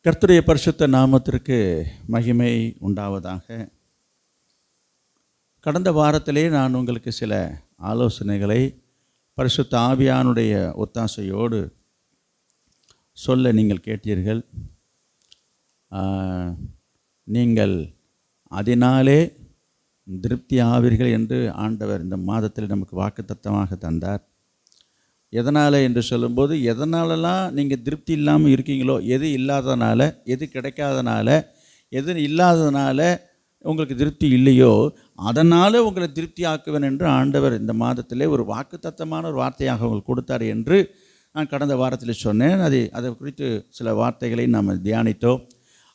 கர்த்தருடைய பரிசுத்த நாமத்திற்கு மகிமை உண்டாவதாக. கடந்த வாரத்திலே நான் உங்களுக்கு சில ஆலோசனைகளை பரிசுத்த ஆவியானுடைய ஒத்தாசையோடு சொல்ல நீங்கள் கேட்டீர்கள். நீங்கள் அதனாலே திருப்தி ஆவீர்கள் என்று ஆண்டவர் இந்த மாதத்தில் நமக்கு வாக்குத்தத்தமாக தந்தார். எதனால் என்று சொல்லும்போது, எதனாலலாம் நீங்கள் திருப்தி இல்லாமல் இருக்கீங்களோ, எது இல்லாததுனால, எது கிடைக்காதனால, எது இல்லாததுனால உங்களுக்கு திருப்தி இல்லையோ, அதனால் உங்களை திருப்தி ஆக்குவேன் என்று ஆண்டவர் இந்த மாதத்திலே ஒரு வாக்குத்தத்தமான ஒரு வார்த்தையாக உங்களுக்கு கொடுத்தார் என்று நான் கடந்த வாரத்தில் சொன்னேன். அதை குறித்து சில வார்த்தைகளை நாம் தியானித்தோம்.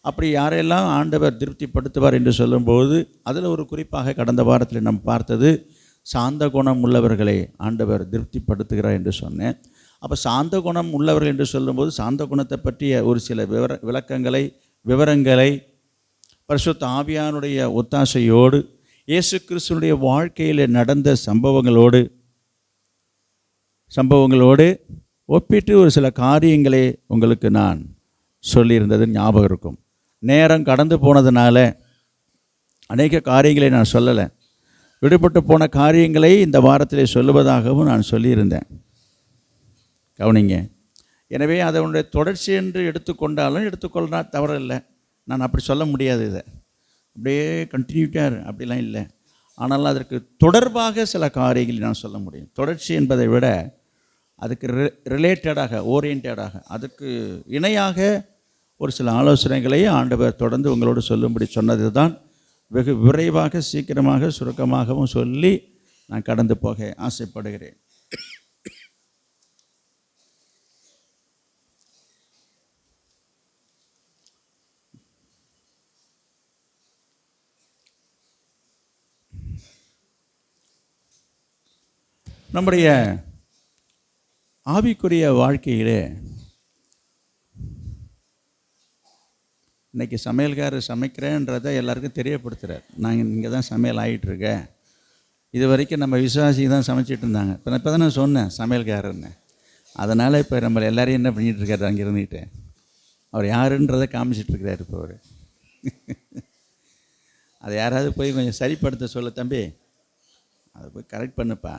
அப்படி யாரெல்லாம் ஆண்டவர் திருப்திப்படுத்துவார் என்று சொல்லும்போது, அதில் ஒரு குறிப்பாக கடந்த வாரத்தில் நாம் பார்த்தது சாந்த குணம் உள்ளவர்களை ஆண்டவர் திருப்திப்படுத்துகிறார் என்று சொன்னேன். அப்போ சாந்த குணம் உள்ளவர்கள் என்று சொல்லும்போது, சாந்த குணத்தை பற்றிய ஒரு சில விவரங்களை பரிசுத்த ஆவியானுடைய ஒத்தாசையோடு இயேசு கிறிஸ்துவினுடைய வாழ்க்கையில் நடந்த சம்பவங்களோடு ஒப்பிட்டு ஒரு சில காரியங்களை உங்களுக்கு நான் சொல்லியிருந்தது ஞாபகம் இருக்கும். நேரம் கடந்து போனதுனால அநேக காரியங்களை நான் சொல்லலை. விடுபட்டு போன காரியங்களை இந்த வாரத்திலே சொல்லுவதாகவும் நான் சொல்லியிருந்தேன். கவனிங்க. எனவே அதனுடைய தொடர்ச்சி என்று எடுத்துக்கொண்டாலும் எடுத்துக்கொள்ளனா தவறில்லை. நான் அப்படி சொல்ல முடியாது. இதை அப்படியே கண்டினியூட்டாக அப்படிலாம் இல்லை. ஆனால் அதற்கு தொடர்பாக சில காரியங்களை நான் சொல்ல முடியும். தொடர்ச்சி என்பதை விட அதுக்கு ரிலேட்டடாக, ஓரியன்டாக, அதுக்கு இணையாக ஒரு சில ஆலோசனைகளை ஆண்டவர் தொடர்ந்து உங்களோடு சொல்லும்படி சொன்னது தான். வெகு விரைவாக, சீக்கிரமாக, சுருக்கமாகவும் சொல்லி நான் கடந்து போக ஆசைப்படுகிறேன். நம்முடைய ஆவிக்குரிய வாழ்க்கையிலே இன்றைக்கி சமையல்காரர் சமைக்கிறேன்றதை எல்லாருக்கும் தெரியப்படுத்துகிறார். நான் இங்கே தான் சமையல் ஆகிட்டுருக்கேன். இது வரைக்கும் நம்ம விசுவாசி தான் சமைச்சிட்டு இருந்தாங்க. இப்போ தான் நான் சொன்னேன் சமையல்காரர்னு. அதனால் இப்போ நம்ம எல்லோரையும் என்ன பண்ணிகிட்ருக்காரு அங்கே இருந்துக்கிட்டு, அவர் யாருன்றதை காமிச்சிட்ருக்கிறார். இப்போ அவர் அதை யாராவது போய் கொஞ்சம் சரிப்படுத்த சொல்ல, தம்பி அதை போய் கரெக்ட் பண்ணுப்பா,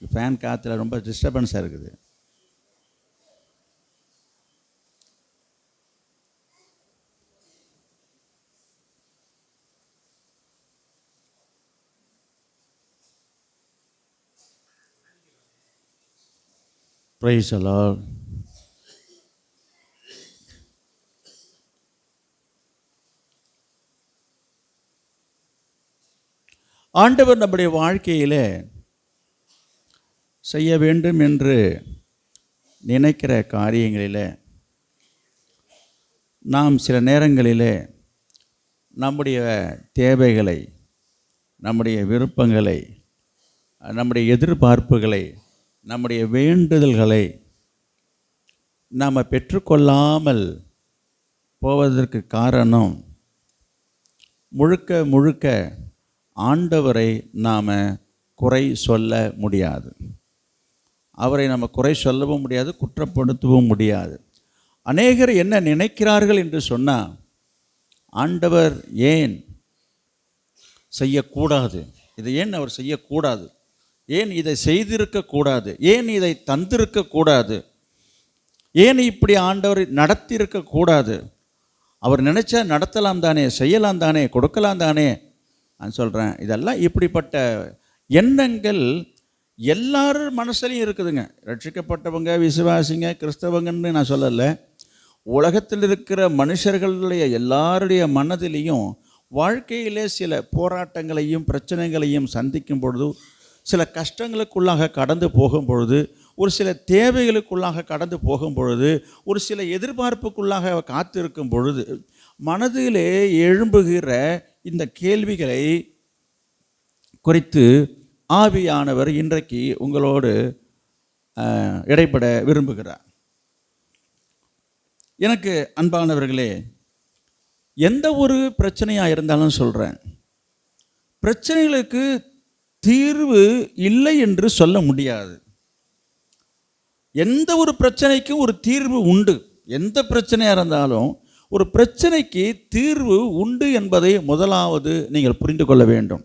ஃபேன் காற்றுல ரொம்ப டிஸ்டர்பன்ஸாக இருக்குது. Praise the Lord. ஆண்டவர் நம்முடைய வாழ்க்கையில் செய்ய வேண்டும் என்று நினைக்கிற காரியங்களில் நாம் சில நேரங்களில் நம்முடைய தேவைகளை, நம்முடைய விருப்பங்களை, நம்முடைய எதிர்பார்ப்புகளை, நம்முடைய வேண்டுதல்களை நாம் பெற்றுக்கொள்ளாமல் போவதற்கு காரணம் முழுக்க ஆண்டவரை நாம் குறை சொல்ல முடியாது. அவரை நம்ம குறை சொல்லவும் முடியாது, குற்றப்படுத்தவும் முடியாது. அநேகர் என்ன நினைக்கிறார்கள் என்று சொன்னால், ஆண்டவர் ஏன் செய்யக்கூடாது, இதை ஏன் அவர் செய்யக்கூடாது, ஏன் இதை செய்திருக்கக்கூடாது, ஏன் இதை தந்திருக்கக்கூடாது, ஏன் இப்படி ஆண்டவர் நடத்தியிருக்கக்கூடாது, அவர் நினச்சா நடத்தலாம் தானே, செய்யலாம் தானே, கொடுக்கலாம் தானே. நான் சொல்கிறேன், இதெல்லாம் இப்படிப்பட்ட எண்ணங்கள் எல்லாரும் மனசுலையும் இருக்குதுங்க. ரட்சிக்கப்பட்டவங்க, விசுவாசிங்க, கிறிஸ்தவங்கன்னு நான் சொல்லலை. உலகத்தில் இருக்கிற மனுஷர்களுடைய எல்லாருடைய மனதிலையும் வாழ்க்கையிலே சில போராட்டங்களையும் பிரச்சனைகளையும் சந்திக்கும் பொழுது, சில கஷ்டங்களுக்குள்ளாக கடந்து போகும் பொழுது, ஒரு சில தேவைகளுக்குள்ளாக கடந்து போகும் பொழுது, ஒரு சில எதிர்பார்ப்புக்குள்ளாக காத்திருக்கும் பொழுது, மனதிலே எழும்புகிற இந்த கேள்விகளை குறித்து ஆவியானவர் இன்றைக்கு உங்களோடு இடைப்பட விரும்புகிறார். எனக்கு அன்பானவர்களே, எந்த ஒரு பிரச்சனையாக இருந்தாலும் சொல்கிறேன், பிரச்சனைகளுக்கு தீர்வு இல்லை என்று சொல்ல முடியாது. எந்த ஒரு பிரச்சனைக்கும் ஒரு தீர்வு உண்டு. எந்த பிரச்சனையாக இருந்தாலும் ஒரு பிரச்சனைக்கு தீர்வு உண்டு என்பதை முதலாவது நீங்கள் புரிந்து கொள்ள வேண்டும்.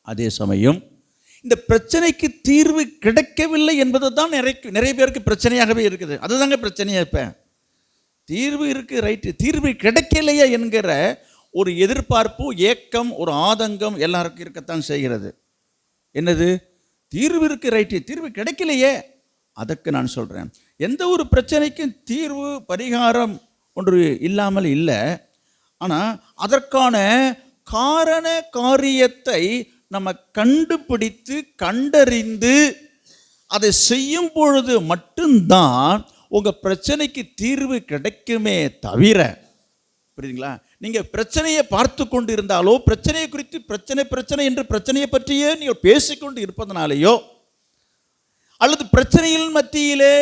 அதே சமயம் இந்த பிரச்சனைக்கு தீர்வு கிடைக்கவில்லை என்பது தான் நிறைய பேருக்கு பிரச்சனையாகவே இருக்குது. அதுதாங்க பிரச்சனையாக. இப்போ தீர்வு இருக்குது, ரைட்டு, தீர்வு கிடைக்கலையே என்கிற ஒரு எதிர்பார்ப்பு, ஏக்கம், ஒரு ஆதங்கம் எல்லாருக்கும் இருக்கத்தான் செய்கிறது. என்னது? தீர்வு இருக்குது, ரைட்டு, தீர்வு கிடைக்கலையே. அதற்கு நான் சொல்கிறேன், எந்த ஒரு பிரச்சனைக்கும் தீர்வு பரிகாரம் ஒன்று இல்லாமல் இல்லை. ஆனால் அதற்கான காரண காரியத்தை நம்ம கண்டுபிடித்து கண்டறிந்து அதை செய்யும் பொழுது மட்டும்தான் உங்கள் பிரச்சனைக்கு தீர்வு கிடைக்குமே தவிர, புரியுதுங்களா? நீங்கள் பிரச்சனையை பார்த்து கொண்டு இருந்தாலோ, பிரச்சனையை குறித்து பிரச்சனை என்று பிரச்சனையை பற்றியே நீங்கள் பேசிக்கொண்டு இருப்பதனாலேயோ, அல்லது பிரச்சனையின் மத்தியிலே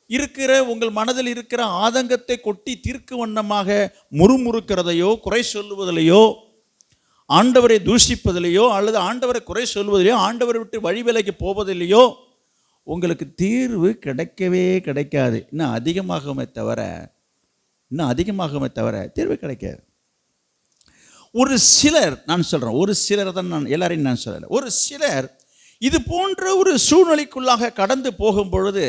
இருக்கிற உங்கள் மனதில் இருக்கிற ஆதங்கத்தை கொட்டி தீர்க்க வண்ணமாக முறுமுறுக்கிறதையோ, குறை சொல்லுவதிலையோ, ஆண்டவரை தூஷிப்பதிலையோ, அல்லது ஆண்டவரை குறை சொல்வதிலையோ, ஆண்டவரை விட்டு வழி விலகி போவதிலையோ உங்களுக்கு தீர்வு கிடைக்கவே கிடைக்காது. இன்னும் அதிகமாகுமே தவிர தீர்வு கிடைக்காது. ஒரு சிலர், நான் சொல்கிறேன், ஒரு சிலர் தான், நான் எல்லாரையும் நான் சொல்லலை, ஒரு சிலர் இது போன்ற ஒரு சூழ்நிலைக்குள்ளாக கடந்து போகும் பொழுது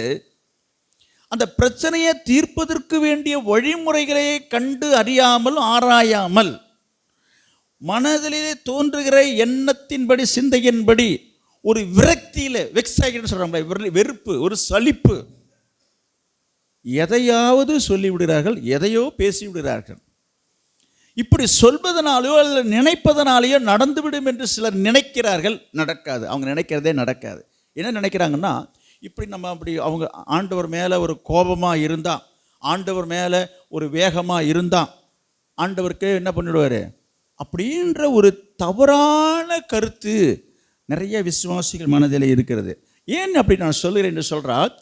அந்த பிரச்சனையை தீர்ப்பதற்கு வேண்டிய வழிமுறைகளை கண்டு அறியாமல் ஆராயாமல் மனதிலே தோன்றுகிற எண்ணத்தின்படி, சிந்தையின்படி ஒரு விரக்தியில், வெக்ஸாகிட்டு சொல்கிறாங்க, வெறுப்பு, ஒரு சலிப்பு, எதையாவது சொல்லிவிடுகிறார்கள், எதையோ பேசிவிடுகிறார்கள். இப்படி சொல்வதனாலேயோ அல்லது நினைப்பதனாலேயோ நடந்துவிடும் என்று சிலர் நினைக்கிறார்கள். நடக்காது. அவங்க நினைக்கிறதே நடக்காது. என்ன நினைக்கிறாங்கன்னா, இப்படி நம்ம அப்படி அவங்க ஆண்டவர் மேலே ஒரு கோபமாக இருந்தால், ஆண்டவர் மேலே ஒரு வேகமாக இருந்தால் ஆண்டவருக்கு என்ன பண்ணிவிடுவார் அப்படின்ற ஒரு தவறான கருத்து நிறைய விசுவாசிகள் மனதில் இருக்கிறது. ஏன் அப்படி நான் சொல்கிறேன் என்று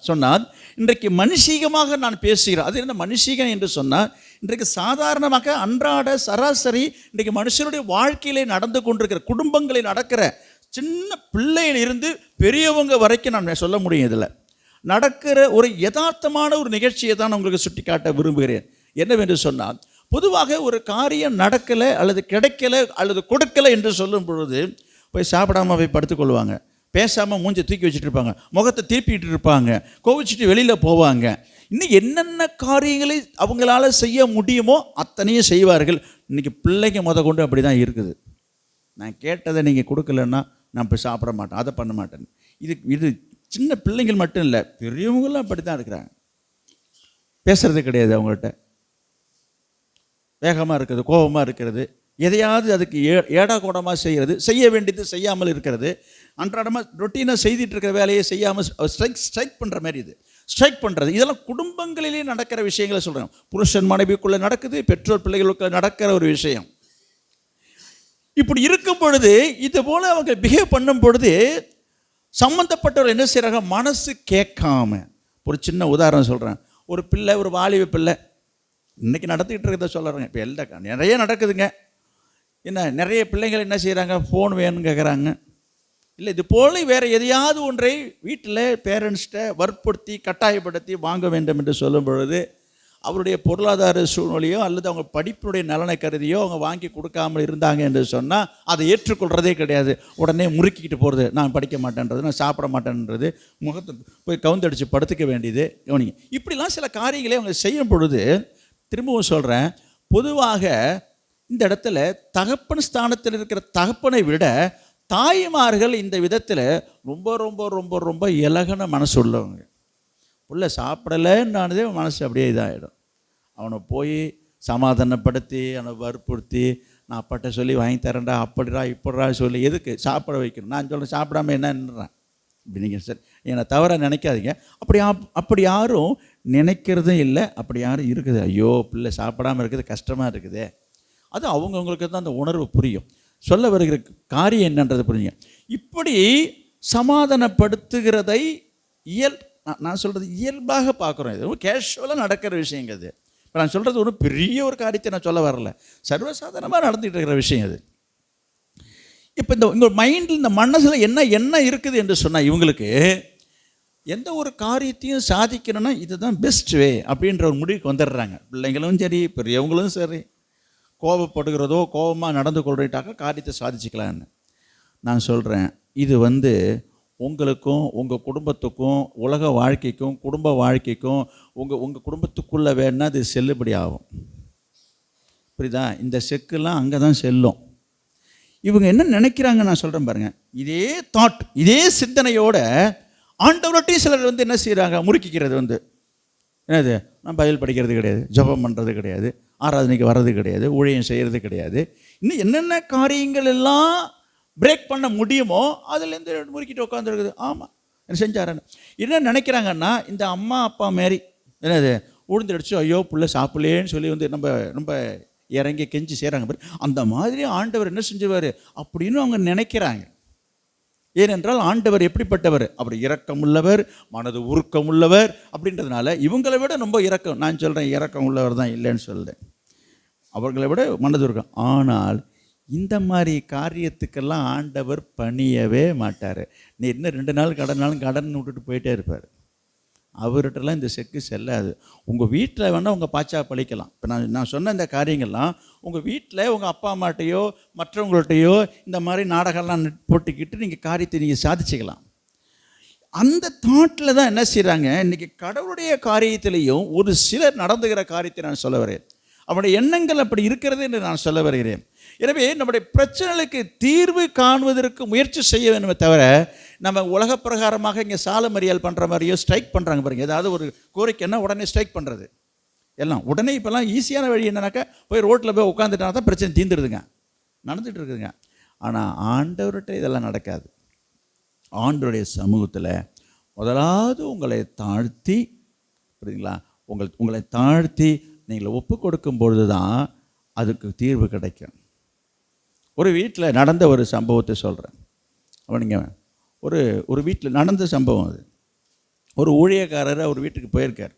சொன்னால், இன்றைக்கு மனுஷீகமாக நான் பேசுகிறேன். அது என்ன மனுஷீகம் என்று சொன்னால், இன்றைக்கு சாதாரணமாக அன்றாட சராசரி இன்றைக்கு மனுஷனுடைய வாழ்க்கையிலே நடந்து கொண்டிருக்கிற, குடும்பங்களில் நடக்கிற, சின்ன பிள்ளையில் இருந்து பெரியவங்க வரைக்கும் நான் சொல்ல முடியும், இதில் நடக்கிற ஒரு யதார்த்தமான ஒரு நிகழ்ச்சியை தான் உங்களுக்கு சுட்டி காட்ட விரும்புகிறேன். என்னவென்று சொன்னால், பொதுவாக ஒரு காரியம் நடக்கலை அல்லது கிடைக்கலை அல்லது கொடுக்கலை என்று சொல்லும் பொழுது போய் சாப்பிடாமல் போய் படுத்துக்கொள்வாங்க, பேசாமல் மூஞ்சி தூக்கி வச்சுட்டு இருப்பாங்க, முகத்தை திருப்பிட்டு இருப்பாங்க, கோவிச்சிட்டு வெளியில் போவாங்க. இன்னும் என்னென்ன காரியங்களை அவங்களால செய்ய முடியுமோ அத்தனையும் செய்வார்கள். இன்றைக்கி பிள்ளைங்க கொண்டு அப்படி தான் இருக்குது. நான் கேட்டதை நீங்கள் கொடுக்கலன்னா நான் போய் சாப்பிட மாட்டேன், அதை பண்ண மாட்டேன். இது சின்ன பிள்ளைங்கள் மட்டும் இல்லை, பெரியவங்களும் அப்படி தான் இருக்கிறாங்க. பேசுறது கிடையாது, அவங்கள்ட்ட வேகமாக இருக்கிறது, கோபமாக இருக்கிறது, எதையாவது அதுக்கு ஏடா கூடமாக செய்கிறது, செய்ய வேண்டியது செய்யாமல் இருக்கிறது, அன்றாடமாக ரொட்டீனாக செய்துட்டு இருக்கிற வேலையை செய்யாமல் ஸ்ட்ரைக் பண்ணுற மாதிரி, இது ஸ்ட்ரைக் பண்ணுறது, இதெல்லாம் குடும்பங்களிலே நடக்கிற விஷயங்களை சொல்கிறேன். புருஷன் மனைவிக்குள்ளே நடக்குது, பெற்றோர் பிள்ளைகளுக்குள்ளே நடக்கிற ஒரு விஷயம். இப்படி இருக்கும் பொழுது இது போல் அவங்க பிஹேவ் பண்ணும் பொழுது சம்மந்தப்பட்டவர் என்ன செய்கிறாங்க, மனசு கேட்காம. ஒரு சின்ன உதாரணம் சொல்கிறேன். ஒரு பிள்ளை, ஒரு வாலிப பிள்ளை இன்றைக்கி நடத்திக்கிட்டு இருக்கிறத சொல்கிறாங்க. இப்போ எல்லாம் நிறைய நடக்குதுங்க. என்ன, நிறைய பிள்ளைங்கள் என்ன செய்கிறாங்க, ஃபோன் வேணும்னு கேட்குறாங்க. இல்லை, இது போல் வேறு எதையாவது ஒன்றை வீட்டில் பேரண்ட்ஸ்கிட்ட வற்புறுத்தி கட்டாயப்படுத்தி வாங்க வேண்டும் என்று சொல்லும் பொழுது அவருடைய பொருளாதார சூழ்நிலையோ அல்லது அவங்க படிப்பினுடைய நலனை கருதியோ அவங்க வாங்கி கொடுக்காமல் இருந்தாங்க என்று சொன்னால் அதை ஏற்றுக்கொள்கிறதே கிடையாது. உடனே முறுக்கிக்கிட்டு போகிறது, நான் படிக்க மாட்டேன்றது, நான் சாப்பிட மாட்டேன்றது, முகத்தை போய் கவுந்தடிச்சு படுத்துக்க வேண்டியது. கவனிங்க, இப்படிலாம் சில காரியங்களை அவங்க செய்யும் பொழுது, திரும்பவும் சொல்கிறேன், பொதுவாக இந்த இடத்துல தகப்பன் ஸ்தானத்தில் இருக்கிற தகப்பனை விட தாய்மார்கள் இந்த விதத்தில் ரொம்ப ரொம்ப ரொம்ப ரொம்ப இலகுன மனசு உள்ளவங்க. உள்ள சாப்பிடலைன்னானதே மனசு அப்படியே இதாகிடும். அவனை போய் சமாதானப்படுத்தி, அவனை வற்புறுத்தி, நான் அப்பாட்ட சொல்லி வாங்கி தரேன்டா, அப்படிடா இப்படிடா சொல்லி எதுக்கு சாப்பிட வைக்கணும். நான் சொல்கிறேன், சாப்பிடாம என்னன்றேன். இப்படி நீங்கள் சரி என்னை தவிர நினைக்காதீங்க. அப்படி யாரும் நினைக்கிறதும் இல்லை, அப்படி யாரும் இருக்குது. ஐயோ பிள்ளை சாப்பிடாமல் இருக்குது, கஷ்டமாக இருக்குது. அது அவங்கவுங்களுக்கு தான் அந்த உணர்வு புரியும். சொல்ல வருகிற காரியம் என்னன்றது புரியுங்க. இப்படி சமாதானப்படுத்துகிறதை நான் சொல்கிறது இயல்பாக பார்க்குறோம். இது கேஷுவலாக நடக்கிற விஷயங்க. அது இப்போ நான் சொல்கிறது ஒன்றும் பெரிய ஒரு காரியத்தை நான் சொல்ல வரல, சர்வசாதாரணமாக நடந்துகிட்டு இருக்கிற விஷயம் அது. இப்போ இந்த மைண்டில், இந்த மனசில் என்ன இருக்குது என்று சொன்னால், இவங்களுக்கு எந்த ஒரு காரியத்தையும் சாதிக்கணும்னா இதுதான் பெஸ்ட் வே அப்படின்ற ஒரு முடிவுக்கு வந்துடுறாங்க. பிள்ளைங்களும் சரி, பெரியவங்களும் சரி, கோபப்படுகிறதோ கோபமாக நடந்து கொள்றீட்டாக்க காரியத்தை சாதிச்சுக்கலான்னு. நான் சொல்கிறேன், இது உங்களுக்கும் உங்கள் குடும்பத்துக்கும் உலக வாழ்க்கைக்கும் குடும்ப வாழ்க்கைக்கும் உங்கள் குடும்பத்துக்குள்ளே வேணால் அது செல்லுபடி ஆகும். புரியுதா? இந்த செக்குலாம் அங்கே தான் செல்லும். இவங்க என்ன நினைக்கிறாங்க நான் சொல்கிறேன் பாருங்கள். இதே தாட், இதே சிந்தனையோட ஆண்டவர்கிட்டையும் சிலர் என்ன செய்கிறாங்க, முறுக்கிக்கிறது என்னது, நான் பைபிள் படிக்கிறது கிடையாது, ஜெபம் பண்ணுறது கிடையாது, ஆராதனைக்கு வர்றது கிடையாது, ஊழியம் செய்கிறது கிடையாது, இன்னும் என்னென்ன காரியங்கள் எல்லாம் பிரேக் பண்ண முடியுமோ அதுலேருந்து முறுக்கிட்டு உட்காந்துருக்குது. ஆமாம், என்ன செஞ்சாரன்னு என்ன நினைக்கிறாங்கன்னா, இந்த அம்மா அப்பா மாரி என்னது உழுந்து அடிச்சு ஐயோ புள்ள சாப்பிடலேன்னு சொல்லி நம்ம ரொம்ப இறங்கி கெஞ்சி செய்கிறாங்க பாரு, அந்த மாதிரி ஆண்டவர் என்ன செஞ்சுவார் அப்படின்னு அவங்க நினைக்கிறாங்க. ஏனென்றால் ஆண்டவர் எப்படிப்பட்டவர், அவர் இரக்கம் உள்ளவர், மனது உருக்கம் உள்ளவர். அப்படின்றதுனால இவங்களை விட ரொம்ப இரக்கம், நான் சொல்கிறேன் இரக்கம் உள்ளவர் தான், இல்லைன்னு சொல்கிறேன், அவர்களை விட மனது உருக்கம். ஆனால் இந்த மாதிரி காரியத்துக்கெல்லாம் ஆண்டவர் பணியவே மாட்டார். நீ இன்னும் 2 நாள் கடன் விட்டுட்டு போயிட்டே இருப்பார். அவர்கிட்டலாம் இந்த செக்கு செல்லாது. உங்கள் வீட்டில் வேணால் உங்கள் பாச்சா பழிக்கலாம். இப்போ நான் சொன்ன இந்த காரியங்கள்லாம் உங்கள் வீட்டில் உங்கள் அப்பா அம்மாட்டையோ மற்றவங்கள்ட்டையோ இந்த மாதிரி நாடகம்லாம் போட்டுக்கிட்டு நீங்கள் காரியத்தை நீங்கள் சாதிச்சுக்கலாம். அந்த தாட்டில் தான் என்ன செய்கிறாங்க, இன்றைக்கி கடவுளுடைய காரியத்திலையும் ஒரு சிலர் நடந்துகிற காரியத்தை நான் சொல்ல வரேன். அவனுடைய எண்ணங்கள் அப்படி இருக்கிறது என்று நான் சொல்ல வருகிறேன். எனவே நம்முடைய பிரச்சனைகளுக்கு தீர்வு காணுவதற்கு முயற்சி செய்ய வேணுமே தவிர, நம்ம உலக பிரகாரமாக இங்கே சால மறியல் பண்ணுற மாதிரியோ ஸ்ட்ரைக் பண்ணுறாங்க பாருங்கள். ஏதாவது ஒரு கோரிக்கைன்னா உடனே ஸ்ட்ரைக் பண்ணுறது எல்லாம் உடனே. இப்போல்லாம் ஈஸியான வழி என்னன்னாக்கா, போய் ரோட்டில் போய் உட்காந்துட்டா தான் பிரச்சனை தீர்ந்துடுதுங்க, நடந்துகிட்டு இருக்குதுங்க. ஆனால் ஆண்டவர்கிட்ட இதெல்லாம் நடக்காது. ஆண்டவருடைய சமூகத்தில் முதலாவது உங்களை தாழ்த்தி, புரியுதுங்களா, உங்களை தாழ்த்தி நீங்கள் ஒப்பு கொடுக்கும் பொழுது தான் அதுக்கு தீர்வு கிடைக்கும். ஒரு வீட்டில் நடந்த ஒரு சம்பவத்தை சொல்கிறேன். அவனுங்க ஒரு வீட்டில் நடந்த சம்பவம் அது. ஒரு ஊழியக்காரர் அவர் வீட்டுக்கு போயிருக்கார்.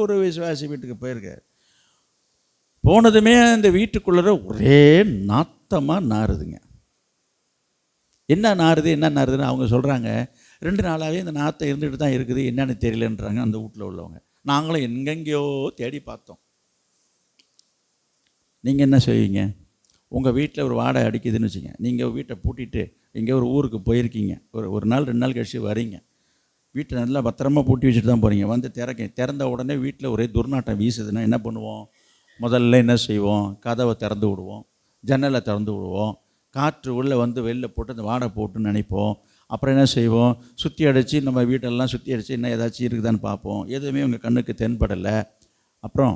ஒரு விசுவாசி வீட்டுக்கு போயிருக்கார். போனதுமே அந்த வீட்டுக்குள்ளே ஒரே நாத்தமாக நாறுதுங்க. என்ன நாறுதுன்னு அவங்க சொல்கிறாங்க. 2 நாளாகவே இந்த நாற்றம் இருந்துகிட்டு தான் இருக்குது, என்னென்னு தெரியலன்றாங்க அந்த வீட்டில் உள்ளவங்க. நாங்களும் எங்கெங்கேயோ தேடி பார்த்தோம். நீங்கள் என்ன செய்வீங்க? உங்கள் வீட்டில் ஒரு வாடகை அடிக்குதுன்னு வச்சுங்க, நீங்கள் வீட்டை பூட்டிட்டு எங்கேயோ ஒரு ஊருக்கு போயிருக்கீங்க, ஒரு நாள் 2 நாள் கழிச்சு வரீங்க, வீட்டை நல்லா பத்திரமா பூட்டி வச்சுட்டு தான் போகிறீங்க. திறந்த உடனே வீட்டில் ஒரே துர்நாட்டம் வீசுதுன்னா என்ன பண்ணுவோம்? முதல்ல என்ன செய்வோம்? கதவை திறந்து விடுவோம், ஜன்னலை திறந்து விடுவோம், காற்று உள்ளே வெளில போட்டு அந்த வாடகை போட்டுன்னு நினைப்போம். அப்புறம் என்ன செய்வோம்? சுற்றி அடித்து நம்ம வீட்டெல்லாம் சுற்றி அடித்து இன்னும் ஏதாச்சும் இருக்குதான்னு பார்ப்போம். எதுவுமே உங்கள் கண்ணுக்கு தென்படலை. அப்புறம்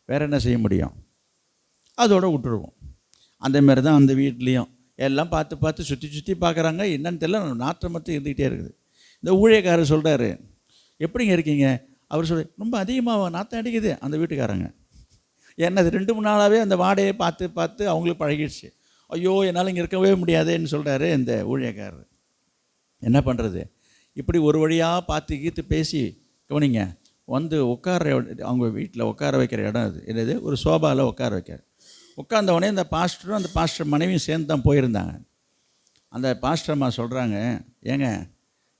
வேறு என்ன செய்ய முடியும்? அதோடு விட்டுருவோம். அந்தமாரி தான் அந்த வீட்லேயும் எல்லாம் பார்த்து சுற்றி பார்க்குறாங்க. என்னன்னு தெரியல, நாற்றம் மட்டும் இருந்துக்கிட்டே இருக்குது. இந்த ஊழியக்காரர் சொல்கிறாரு, எப்படிங்க இருக்கீங்க? அவர் ரொம்ப அதிகமாக நாற்றம் அடிக்குது அந்த வீட்டுக்காரங்க. ஏன்னா அது 2-3 நாளாகவே அந்த வாடையை பார்த்து அவங்களுக்கு பழகிடுச்சு. ஐயோ என்னால் இங்கே இருக்கவே முடியாதுன்னு சொல்கிறாரு இந்த ஊழியக்காரர். என்ன பண்ணுறது? இப்படி ஒரு வழியாக பார்த்து பேசி கவனிங்க, உட்கார அவங்க வீட்டில் உட்கார வைக்கிற இடம் அது என்னது, ஒரு சோபாவில் உட்கார வைக்கார். உட்கார்ந்தவொடனே இந்த பாஸ்டரும் அந்த பாஸ்டர் மனைவியும் சேர்ந்து தான் போயிருந்தாங்க. அந்த பாஸ்டர் அம்மா சொல்கிறாங்க, ஏங்க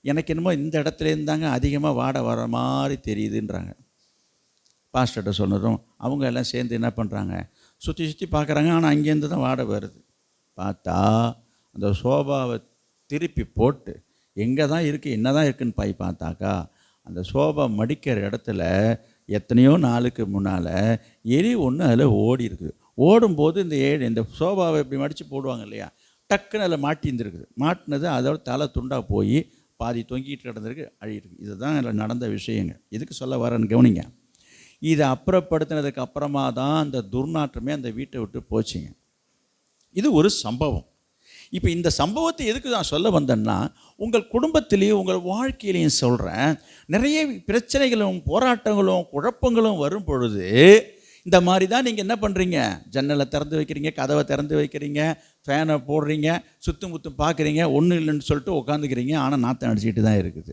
எனக்கு என்னமோ இந்த இடத்துலேருந்து தாங்க அதிகமாக வாடை வர மாதிரி தெரியுதுன்றாங்க. பாஸ்டர்கிட்ட சொன்னதும் அவங்க எல்லாம் சேர்ந்து என்ன பண்ணுறாங்க, சுற்றி பார்க்குறாங்க. ஆனால் அங்கேருந்து தான் வாடை வருது. பார்த்தா அந்த சோபாவை திருப்பி போட்டு எங்கே தான் இருக்குது என்ன தான் இருக்குதுன்னு பார்த்தாக்கா, அந்த சோபா மடிக்கிற இடத்துல எத்தனையோ நாளுக்கு முன்னால் எலி ஒன்று அதில் ஓடி இருக்குது. ஓடும்போது இந்த சோபாவை இப்படி மடித்து போடுவாங்க இல்லையா, டக்குன்னு அதில் மாட்டியிருந்துருக்குது. மாட்டினது அதோட தலை துண்டாக போய் பாதி தொங்கிட்டு கிடந்திருக்கு, அழியிருக்கு. இதுதான் அதில் நடந்த விஷயங்க. இதுக்கு சொல்ல வரேன்னு கவனிங்க. இதை அப்புறப்படுத்தினதுக்கு அப்புறமா தான் அந்த துர்நாற்றமே அந்த வீட்டை விட்டு போச்சுங்க. இது ஒரு சம்பவம். இப்போ இந்த சம்பவத்தை எதுக்கு நான் சொல்ல வந்தேன்னா, உங்கள் குடும்பத்திலையும் உங்கள் வாழ்க்கையிலையும் சொல்கிறேன், நிறைய பிரச்சனைகளும் போராட்டங்களும் குழப்பங்களும் வரும் பொழுது இந்த மாதிரி தான் நீங்கள் என்ன பண்ணுறீங்க, ஜன்னலை திறந்து வைக்கிறீங்க, கதவை திறந்து வைக்கிறீங்க, ஃபேனை போடுறீங்க, சுற்றும் முற்றும் பார்க்குறீங்க, ஒன்றும் இல்லைன்னு சொல்லிட்டு உட்காந்துக்கிறீங்க. ஆனால் நாற்றம் அடிச்சுக்கிட்டு தான் இருக்குது.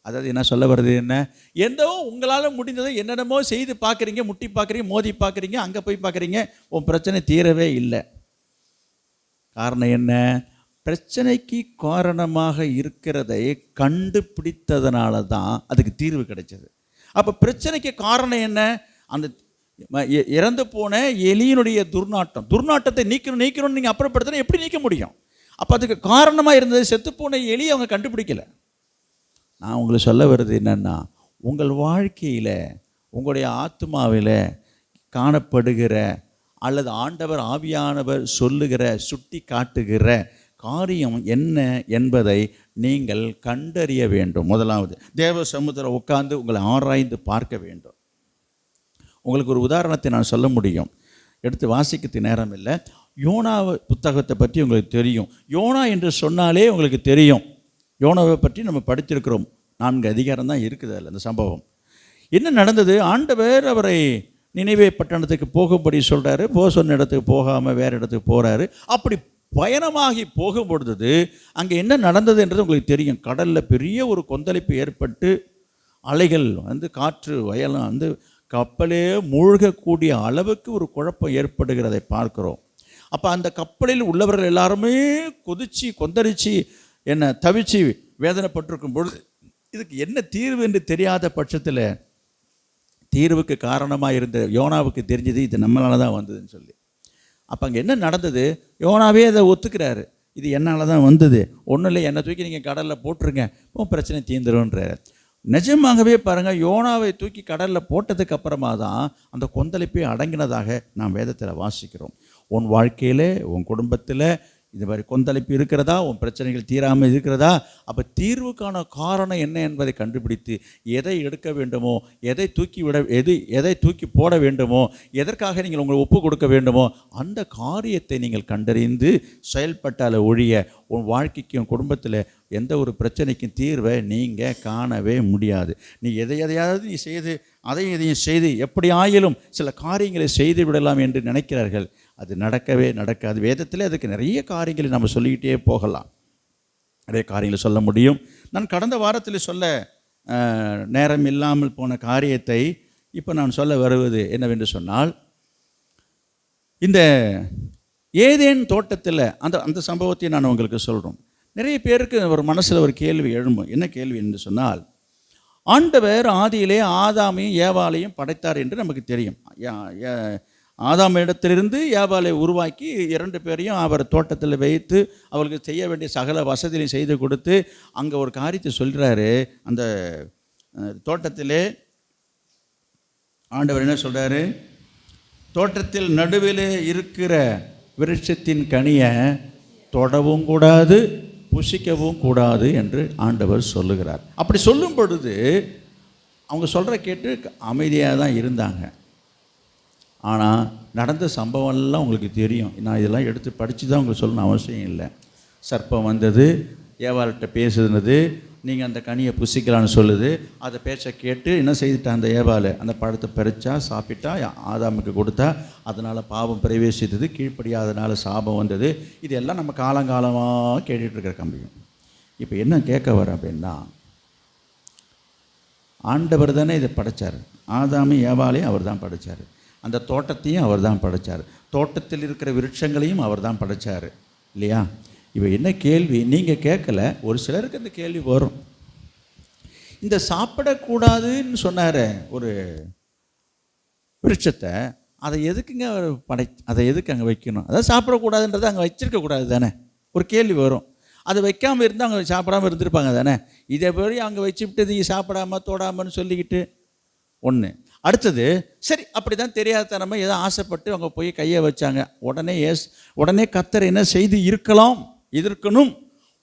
அதாவது என்ன சொல்ல வருது, எந்தோ உங்களால் முடிந்ததை என்னென்னமோ செய்து பார்க்குறீங்க, முட்டி பார்க்குறீங்க, மோதி பார்க்குறீங்க, அங்கே போய் பார்க்குறீங்க, உன் பிரச்சனை தீரவே இல்லை. காரணம் என்ன? பிரச்சனைக்கு காரணமாக இருக்கிறதை கண்டுபிடித்ததுனால தான் அதுக்கு தீர்வு கிடைச்சது. அப்போ பிரச்சனைக்கு காரணம் என்ன? அந்த இறந்து போன எலியினுடைய துர்நாற்றத்தை நீக்கணும்னு நீங்கள் அப்புறப்படுத்தினா எப்படி நீக்க முடியும்? அப்போ அதுக்கு காரணமாக இருந்தது செத்துப்போன எலியை அவங்க கண்டுபிடிக்கலை. நான் உங்களுக்கு சொல்ல வர்றது என்னென்னா, உங்கள் வாழ்க்கையில் உங்களுடைய ஆத்மாவில் காணப்படுகிற அல்லது ஆண்டவர் ஆவியானவர் சொல்லுகிற சுட்டி காட்டுகிற காரியம் என்ன என்பதை நீங்கள் கண்டறிய வேண்டும். முதலாவது தேவ சமுத்திரம் உட்கார்ந்து உங்களை ஆராய்ந்து பார்க்க வேண்டும். உங்களுக்கு ஒரு உதாரணத்தை நான் சொல்ல முடியும், எடுத்து வாசிக்கிறதுக்கு நேரம் இல்லை. யோனா புத்தகத்தை பற்றி உங்களுக்கு தெரியும். யோனா என்று சொன்னாலே உங்களுக்கு தெரியும். யோனாவை பற்றி நம்ம படித்திருக்கிறோம். 4 அதிகாரம் தான் இருக்குது அதில். அந்த சம்பவம் என்ன நடந்தது? ஆண்டவர் அவரை நினைவே பட்டணத்துக்கு போகும்படி சொல்கிறாரு. சொன்ன இடத்துக்கு போகாமல் வேறு இடத்துக்கு போகிறாரு. அப்படி பயணமாகி போகும் பொழுது அங்கே என்ன நடந்தது என்றது உங்களுக்கு தெரியும். கடலில் பெரிய ஒரு கொந்தளிப்பு ஏற்பட்டு அலைகள் காற்று வயலாம் கப்பலே மூழ்கக்கூடிய அளவுக்கு ஒரு குழப்பம் ஏற்படுகிறதை பார்க்கிறோம். அப்போ அந்த கப்பலில் உள்ளவர்கள் எல்லாருமே கொந்தளிச்சு என்ன தவிச்சு வேதனைப்பட்டிருக்கும் பொழுது இதுக்கு என்ன தீர்வு என்று தெரியாத பட்சத்தில் தீர்வுக்கு காரணமாக இருந்த யோனாவுக்கு தெரிஞ்சது இது நம்மளால தான் வந்ததுன்னு சொல்லி. அப்போ அங்கே என்ன நடந்தது? யோனாவே அதை ஒத்துக்கிறாரு, இது என்னால் தான் வந்தது, ஒன்றும் இல்லை, என்னை தூக்கி நீங்கள் கடலில் போட்டுருங்க, பிரச்சனை தீர்ந்துருன்றார். நிஜமாகவே பாருங்கள், யோனாவை தூக்கி கடலில் போட்டதுக்கு அப்புறமா தான் அந்த கொந்தளிப்பை அடங்கினதாக நாம் வேதத்தில் வாசிக்கிறோம். உன் வாழ்க்கையில் உன் குடும்பத்தில் இது மாதிரி கொந்தளிப்பு இருக்கிறதா? உன் பிரச்சனைகள் தீராமல் இருக்கிறதா? அப்போ தீர்வுக்கான காரணம் என்ன என்பதை கண்டுபிடித்து எதை எடுக்க வேண்டுமோ, எதை தூக்கி போட வேண்டுமோ, எதற்காக நீங்கள் உங்களை ஒப்பு கொடுக்க வேண்டுமோ அந்த காரியத்தை நீங்கள் கண்டறிந்து செயல்பட்டால் ஒழிய உன் வாழ்க்கைக்கு உன் குடும்பத்தில் எந்த ஒரு பிரச்சனைக்கும் தீர்வை நீங்கள் காணவே முடியாது. நீ எதையாவது நீ செய்து இதையும் செய்து எப்படி ஆயிலும் சில காரியங்களை செய்து விடலாம் என்று நினைக்கிறார்கள். அது நடக்கவே நடக்காது. வேதத்தில் அதுக்கு நிறைய காரியங்களை நம்ம சொல்லிக்கிட்டே போகலாம், நிறைய காரியங்களை சொல்ல முடியும். நான் கடந்த வாரத்தில் சொல்ல நேரம் இல்லாமல் போன காரியத்தை இப்போ நான் சொல்ல வருவது என்னவென்று சொன்னால், இந்த ஏதேன் தோட்டத்தில் அந்த சம்பவத்தை நான் உங்களுக்கு சொல்கிறோம். நிறைய பேருக்கு ஒரு மனசில் ஒரு கேள்வி எழும்பும். என்ன கேள்வி என்று சொன்னால், ஆண்டவர் ஆதியிலே ஆதாமையும் ஏவாளையும் படைத்தார் என்று நமக்கு தெரியும். ஆதாம் இடத்திலிருந்து ஏவாளை உருவாக்கி 2 பேரையும் அவர் தோட்டத்தில் வைத்து அவர்களுக்கு செய்ய வேண்டிய சகல வசதிகளையும் செய்து கொடுத்து அங்கே ஒரு காரியத்தை சொல்கிறாரு. அந்த தோட்டத்திலே ஆண்டவர் என்ன சொல்கிறாரு? தோட்டத்தில் நடுவில் இருக்கிற விருட்சத்தின் கனியை தொடவும் கூடாது, புசிக்கவும் கூடாது என்று ஆண்டவர் சொல்லுகிறார். அப்படி சொல்லும் பொழுது அவங்க சொல்கிற கேட்டு அமைதியாக தான் இருந்தாங்க. ஆனால் நடந்த சம்பவம்லாம் உங்களுக்கு தெரியும். நான் இதெல்லாம் எடுத்து படித்து தான் உங்களுக்கு சொல்லணும் அவசியம் இல்லை. சர்ப்பம் வந்தது, ஏவாள்கிட்ட பேசுனது, நீங்கள் அந்த கனியை புசிக்கலான்னு சொல்லுது. அதை பேச்சை கேட்டு என்ன செய்துட்டா அந்த ஏவாள் அந்த பழத்தை பறித்தா, சாப்பிட்டா, ஆதாமுக்கு கொடுத்தா. அதனால் பாவம் பிரவேசித்தது, கீழ்ப்படியாதனால சாபம் வந்தது. இதெல்லாம் நம்ம காலங்காலமாக கேட்டுட்ருக்கிற கம்பியும். இப்போ என்ன கேட்க வர அப்படின்னா, ஆண்டவர் தானே இதை படைத்தார். ஆதாமும் ஏவாளையும் அவர் தான் படைத்தார். அந்த தோட்டத்தையும் அவர் தான் படைத்தார். தோட்டத்தில் இருக்கிற விருட்சங்களையும் அவர் தான் படைத்தார் இல்லையா? இப்போ என்ன கேள்வி நீங்கள் கேட்கல, ஒரு சிலருக்கு அந்த கேள்வி வரும். இந்த சாப்பிடக்கூடாதுன்னு சொன்னார் ஒரு விருட்சத்தை, அதை எதுக்குங்க அவர் அதை எதுக்கு அங்கே வைக்கணும்? அதாவது சாப்பிடக்கூடாதுன்றதை அங்கே வச்சிருக்கக்கூடாது தானே? ஒரு கேள்வி வரும். அதை வைக்காமல் இருந்தால் அவங்க சாப்பிடாமல் இருந்திருப்பாங்க தானே? இதே போய் அங்கே வச்சுவிட்டு நீங்கள் சாப்பிடாமல் தோடாமன்னு சொல்லிக்கிட்டு ஒன்று. அடுத்தது, சரி அப்படி தான் தெரியாதனமா ஏதோ ஆசைப்பட்டு அவங்க போய் கையை வச்சாங்க. உடனே கர்த்தர் என்ன செய்து இருக்கணும்,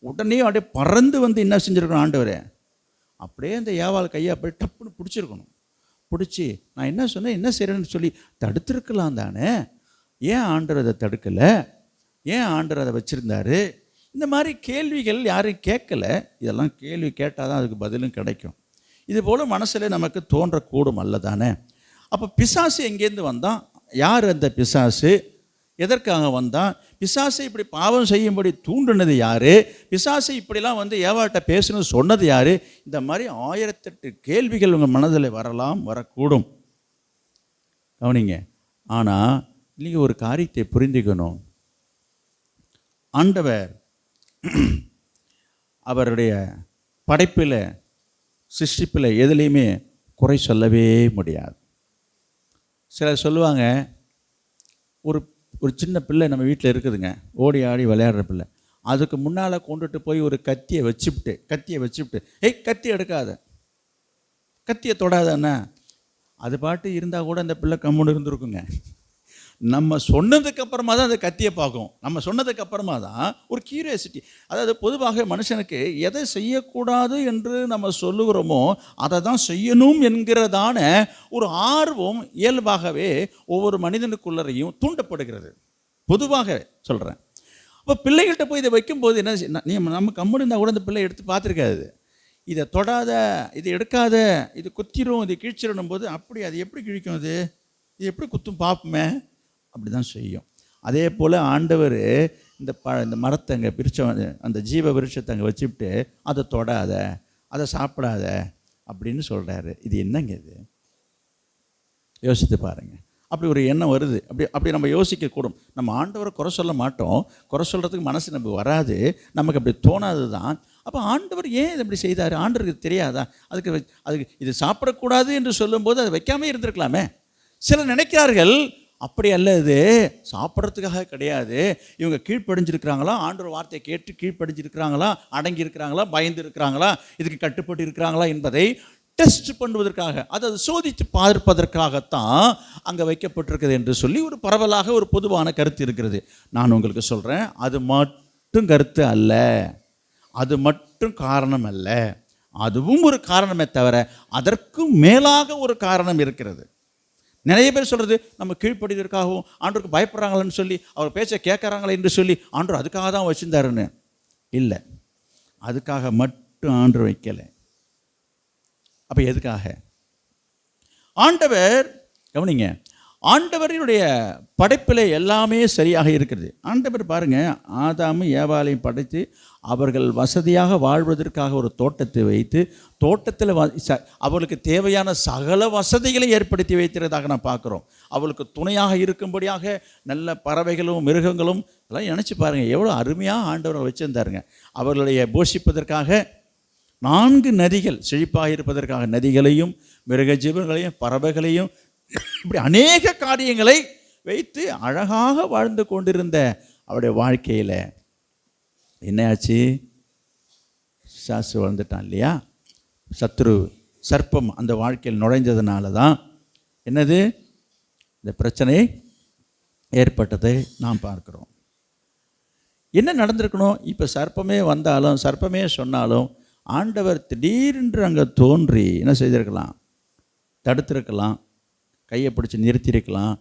உடனே அப்படியே பறந்து வந்து என்ன செஞ்சுருக்கணும்? ஆண்டவரே அப்படியே அந்த ஏவாள் கையை அப்படியே டப்புன்னு பிடிச்சிருக்கணும். பிடிச்சி நான் என்ன சொன்னேன், என்ன செய்கிறேன்னு சொல்லி தடுத்துருக்கலாம் தானே? ஏன் ஆண்டவர் அதை தடுக்கலை? ஏன் ஆண்டவர் அதை வச்சுருந்தாரு? இந்த மாதிரி கேள்விகள் யாரும் கேட்கலை. இதெல்லாம் கேள்வி கேட்டால் தான் அதுக்கு பதிலும் கிடைக்கும். இதுபோல் மனசில் நமக்கு தோன்றக்கூடும் அல்ல தானே? அப்போ பிசாசு எங்கேருந்து வந்தான்? யார் அந்த பிசாசு? எதற்காக வந்தான்? பிசாசை இப்படி பாவம் செய்யும்படி தூண்டினது யார்? பிசாசை இப்படிலாம் வந்து ஏவாள்கிட்ட பேசணும்னு சொன்னது யார்? இந்த மாதிரி 1008 கேள்விகள் உங்கள் மனதில் வரக்கூடும். கவனிங்க. ஆனால் நீங்கள் ஒரு காரியத்தை புரிந்துக்கணும். ஆண்டவர் அவருடைய படைப்பில், சிருஷ்டிப்பில் எதுலேயுமே குறை சொல்லவே முடியாது. சிலர் சொல்லுவாங்க, ஒரு ஒரு சின்ன பிள்ளை நம்ம வீட்டில் இருக்குதுங்க, ஓடி ஆடி விளையாடுற பிள்ளை, அதுக்கு முன்னால் கொண்டுட்டு போய் ஒரு கத்தியை வச்சுவிட்டு கத்தி எடுக்காத, கத்தியை தொடாதண்ணா, அது பாட்டு இருந்தால் கூட அந்த பிள்ளை கம்முன்னு இருந்திருக்குங்க. நம்ம சொன்னதுக்கு அப்புறமா தான் அந்த கத்தியை பார்க்கும். நம்ம சொன்னதுக்கு அப்புறமா தான் ஒரு கியூரியாசிட்டி. அதாவது பொதுவாக மனுஷனுக்கு எதை செய்யக்கூடாது என்று நம்ம சொல்லுகிறோமோ அதை தான் செய்யணும் என்கிறதான ஒரு ஆர்வம் இயல்பாகவே ஒவ்வொரு மனிதனுக்குள்ளரையும் தூண்டப்படுகிறது. பொதுவாக சொல்கிறேன். அப்போ பிள்ளைகள்கிட்ட போய் இதை வைக்கும்போது என்ன, நீ நம்ம கம்முன்னு இருந்தால் கூட இந்த பிள்ளை எடுத்து பார்த்துருக்காது. இதை தொடாத, இது எடுக்காத, இது குத்திரும், இது கிழிச்சிடணும் போது, அப்படி அது எப்படி கிழிக்கும், இது எப்படி குத்தும் பார்ப்போமே, அப்படி தான் செய்யும். அதே போல் ஆண்டவர் இந்த மரத்தை அங்கே பிரித்த அந்த ஜீவ விருட்சத்தை அங்கே வச்சுவிட்டு அதை தொடாத, அதை சாப்பிடாத அப்படின்னு சொல்கிறாரு. இது என்னங்க இது? யோசித்து பாருங்கள். அப்படி ஒரு எண்ணம் வருது. அப்படி நம்ம யோசிக்கக்கூடும். நம்ம ஆண்டவரை குறை சொல்ல மாட்டோம், குறை சொல்கிறதுக்கு மனசு நம்ம வராது, நமக்கு அப்படி தோணாது தான். அப்போ ஆண்டவர் ஏன் இதை இப்படி செய்தார்? ஆண்டவருக்கு தெரியாதா? அதுக்கு இது சாப்பிடக்கூடாது என்று சொல்லும்போது அதை வைக்காமே இருந்திருக்கலாமே. சிலர் நினைக்கிறார்கள், அப்படி அல்ல, இது சாப்பிட்றதுக்காக கிடையாது, இவங்க கீழ்ப்படிஞ்சிருக்கிறாங்களா, ஆண்டவர் வார்த்தையை கேட்டு கீழ்ப்படிஞ்சிருக்கிறாங்களா, அடங்கி இருக்கிறாங்களா, பயந்து இருக்கிறாங்களா, இதுக்கு கட்டுப்பட்டு இருக்கிறாங்களா என்பதை டெஸ்ட் பண்ணுவதற்காக, அதை சோதித்து பார்ப்பதற்காகத்தான் அங்கே வைக்கப்பட்டிருக்குது என்று சொல்லி ஒரு பரவலாக ஒரு பொதுவான கருத்து இருக்கிறது. நான் உங்களுக்கு சொல்கிறேன், அது மட்டும் கருத்து அல்ல, அது மட்டும் காரணம் அல்ல, அதுவும் ஒரு காரணமே தவிர அதற்கும் மேலாக ஒரு காரணம் இருக்கிறது. நிறைய பேர் சொல்கிறது, நம்ம கீழ்ப்படிதற்காகவும் ஆண்டவருக்கு பயப்படுறாங்களன்னு சொல்லி, அவர் பேச்சை கேட்குறாங்களே என்று சொல்லி ஆண்டவர் அதுக்காக தான் வச்சுருந்தாருன்னு இல்லை. அதுக்காக மட்டும் ஆண்டவர் வைக்கலை. அப்போ எதுக்காக? ஆண்டவர், கவனிங்க, ஆண்டவரினுடைய படைப்பில் எல்லாமே சரியாக இருக்கிறது. ஆண்டவர் பாருங்கள், ஆதாமும் ஏவாளையும் படைத்து அவர்கள் வசதியாக வாழ்வதற்காக ஒரு தோட்டத்தை வைத்து, தோட்டத்தில் அவர்களுக்கு தேவையான சகல வசதிகளை ஏற்படுத்தி வைத்திருந்ததாக நான் பார்க்குறோம். அவளுக்கு துணையாக இருக்கும்படியாக நல்ல பறவைகளும் மிருகங்களும் எல்லாம் நினச்சி பாருங்கள், எவ்வளோ அருமையாக ஆண்டவரை வச்சுருந்தாருங்க. அவர்களுடைய போஷிப்பதற்காக 4 நதிகள், செழிப்பாக இருப்பதற்காக நதிகளையும் மிருக ஜீவன்களையும் பறவைகளையும், இப்படி அநேக காரியங்களை வைத்து அழகாக வாழ்ந்து கொண்டிருந்த அவருடைய வாழ்க்கையில் என்னாச்சு? சாசு வந்துட்டான் இல்லையா? சத்ரு சர்ப்பம் அந்த வாழ்க்கையில் நுழைஞ்சதுனால தான் என்னது இந்த பிரச்சனை ஏற்பட்டதை நாம் பார்க்கிறோம். என்ன நடந்திருக்கணும்? இப்போ சர்ப்பமே வந்தாலும், சர்ப்பமே சொன்னாலும், ஆண்டவர் திடீரென்று அங்கே தோன்றி என்ன செய்திருக்கலாம்? தடுத்திருக்கலாம், கையை பிடிச்சி நிறுத்தியிருக்கலாம்,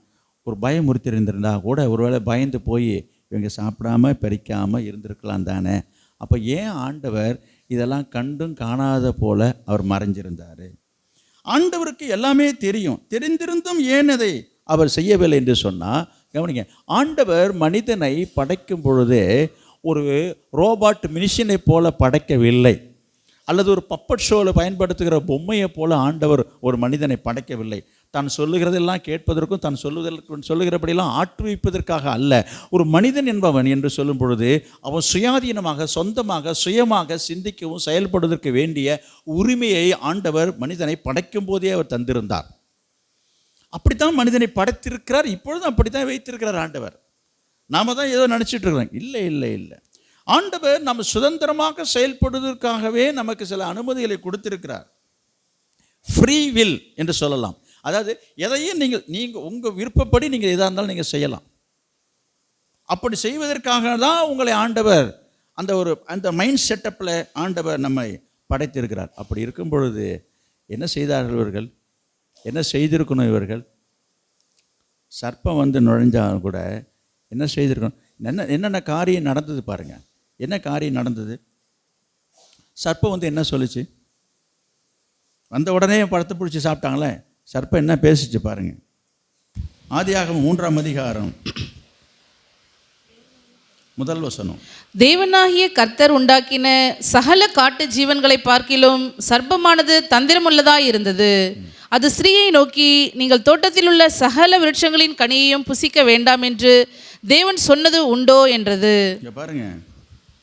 ஒரு பயமுறுத்தி இருந்திருந்தா கூட ஒருவேளை பயந்து போய் இவங்க சாப்பிடாம பறிக்காமல் இருந்திருக்கலாம் தானே. அப்போ ஏன் ஆண்டவர் இதெல்லாம் கண்டும் காணாத போல அவர் மறைஞ்சிருந்தார்? ஆண்டவருக்கு எல்லாமே தெரியும், தெரிந்திருந்தும் ஏன் அதை அவர் செய்யவில்லை என்று சொன்னால், கவனிங்க, ஆண்டவர் மனிதனை படைக்கும் பொழுதே ஒரு ரோபாட் மிஷினை போல படைக்கவில்லை, அல்லது ஒரு பப்பட் ஷோவில் பயன்படுத்துகிற பொம்மையை போல ஆண்டவர் ஒரு மனிதனை படைக்கவில்லை. தான் சொல்லுகிறதெல்லாம் கேட்பதற்கும் தான் சொல்லுகிறபடியெல்லாம் ஆற்றுவிப்பதற்காக அல்ல. ஒரு மனிதன் என்பவன் என்று சொல்லும் பொழுது அவன் சுயாதீனமாக, சொந்தமாக, சுயமாக சிந்திக்கவும் செயல்படுவதற்கு வேண்டிய உரிமையை ஆண்டவர் மனிதனை படைக்கும் போதே அவர் தந்திருந்தார். அப்படித்தான் மனிதனை படைத்திருக்கிறார், இப்பொழுதும் அப்படித்தான் வைத்திருக்கிறார் ஆண்டவர். நாம் தான் ஏதோ நினச்சிட்டு இருக்கிறோம். இல்லை இல்லை இல்லை, ஆண்டவர் நம்ம சுதந்திரமாக செயல்படுவதற்காகவே நமக்கு சில அனுமதிகளை கொடுத்திருக்கிறார். ஃப்ரீ வில் என்று சொல்லலாம். அதாவது எதையும் நீங்கள் உங்கள் விருப்பப்படி நீங்கள் எதாக இருந்தாலும் நீங்கள் செய்யலாம். அப்படி செய்வதற்காக தான் உங்களை ஆண்டவர் அந்த மைண்ட் செட்டப்பில் ஆண்டவர் நம்மை படைத்திருக்கிறார். அப்படி இருக்கும் பொழுது என்ன செய்தார்கள் இவர்கள்? என்ன செய்திருக்கணும் இவர்கள்? சர்ப்பம் வந்து நுழைஞ்சாலும் கூட என்ன செய்திருக்கணும்? என்னென்ன காரியம் நடந்தது பாருங்கள். என்ன காரியம் நடந்தது? சர்ப்பம் வந்து என்ன சொல்லிச்சு? வந்த உடனே பழத்தை பிடிச்சி சாப்பிட்டாங்களே, சர்ப்பம் என்ன பேசிச்சு பாருங்க. ஆதியாகமம் 3ஆம் அதிகாரம் 1 வசனம். தேவனாகிய கர்த்தர் உண்டாக்கின சகல காட்டு ஜீவன்களை பார்க்கிலும் சர்ப்பமானது தந்திரமுள்ளதாய் இருந்தது. அது ஸ்திரீயை நோக்கி, நீங்கள் தோட்டத்தில் உள்ள சகல விருட்சங்களின் கனியையும் புசிக்க வேண்டாம் என்று தேவன் சொன்னது உண்டோ என்றது. இங்கே பாருங்க,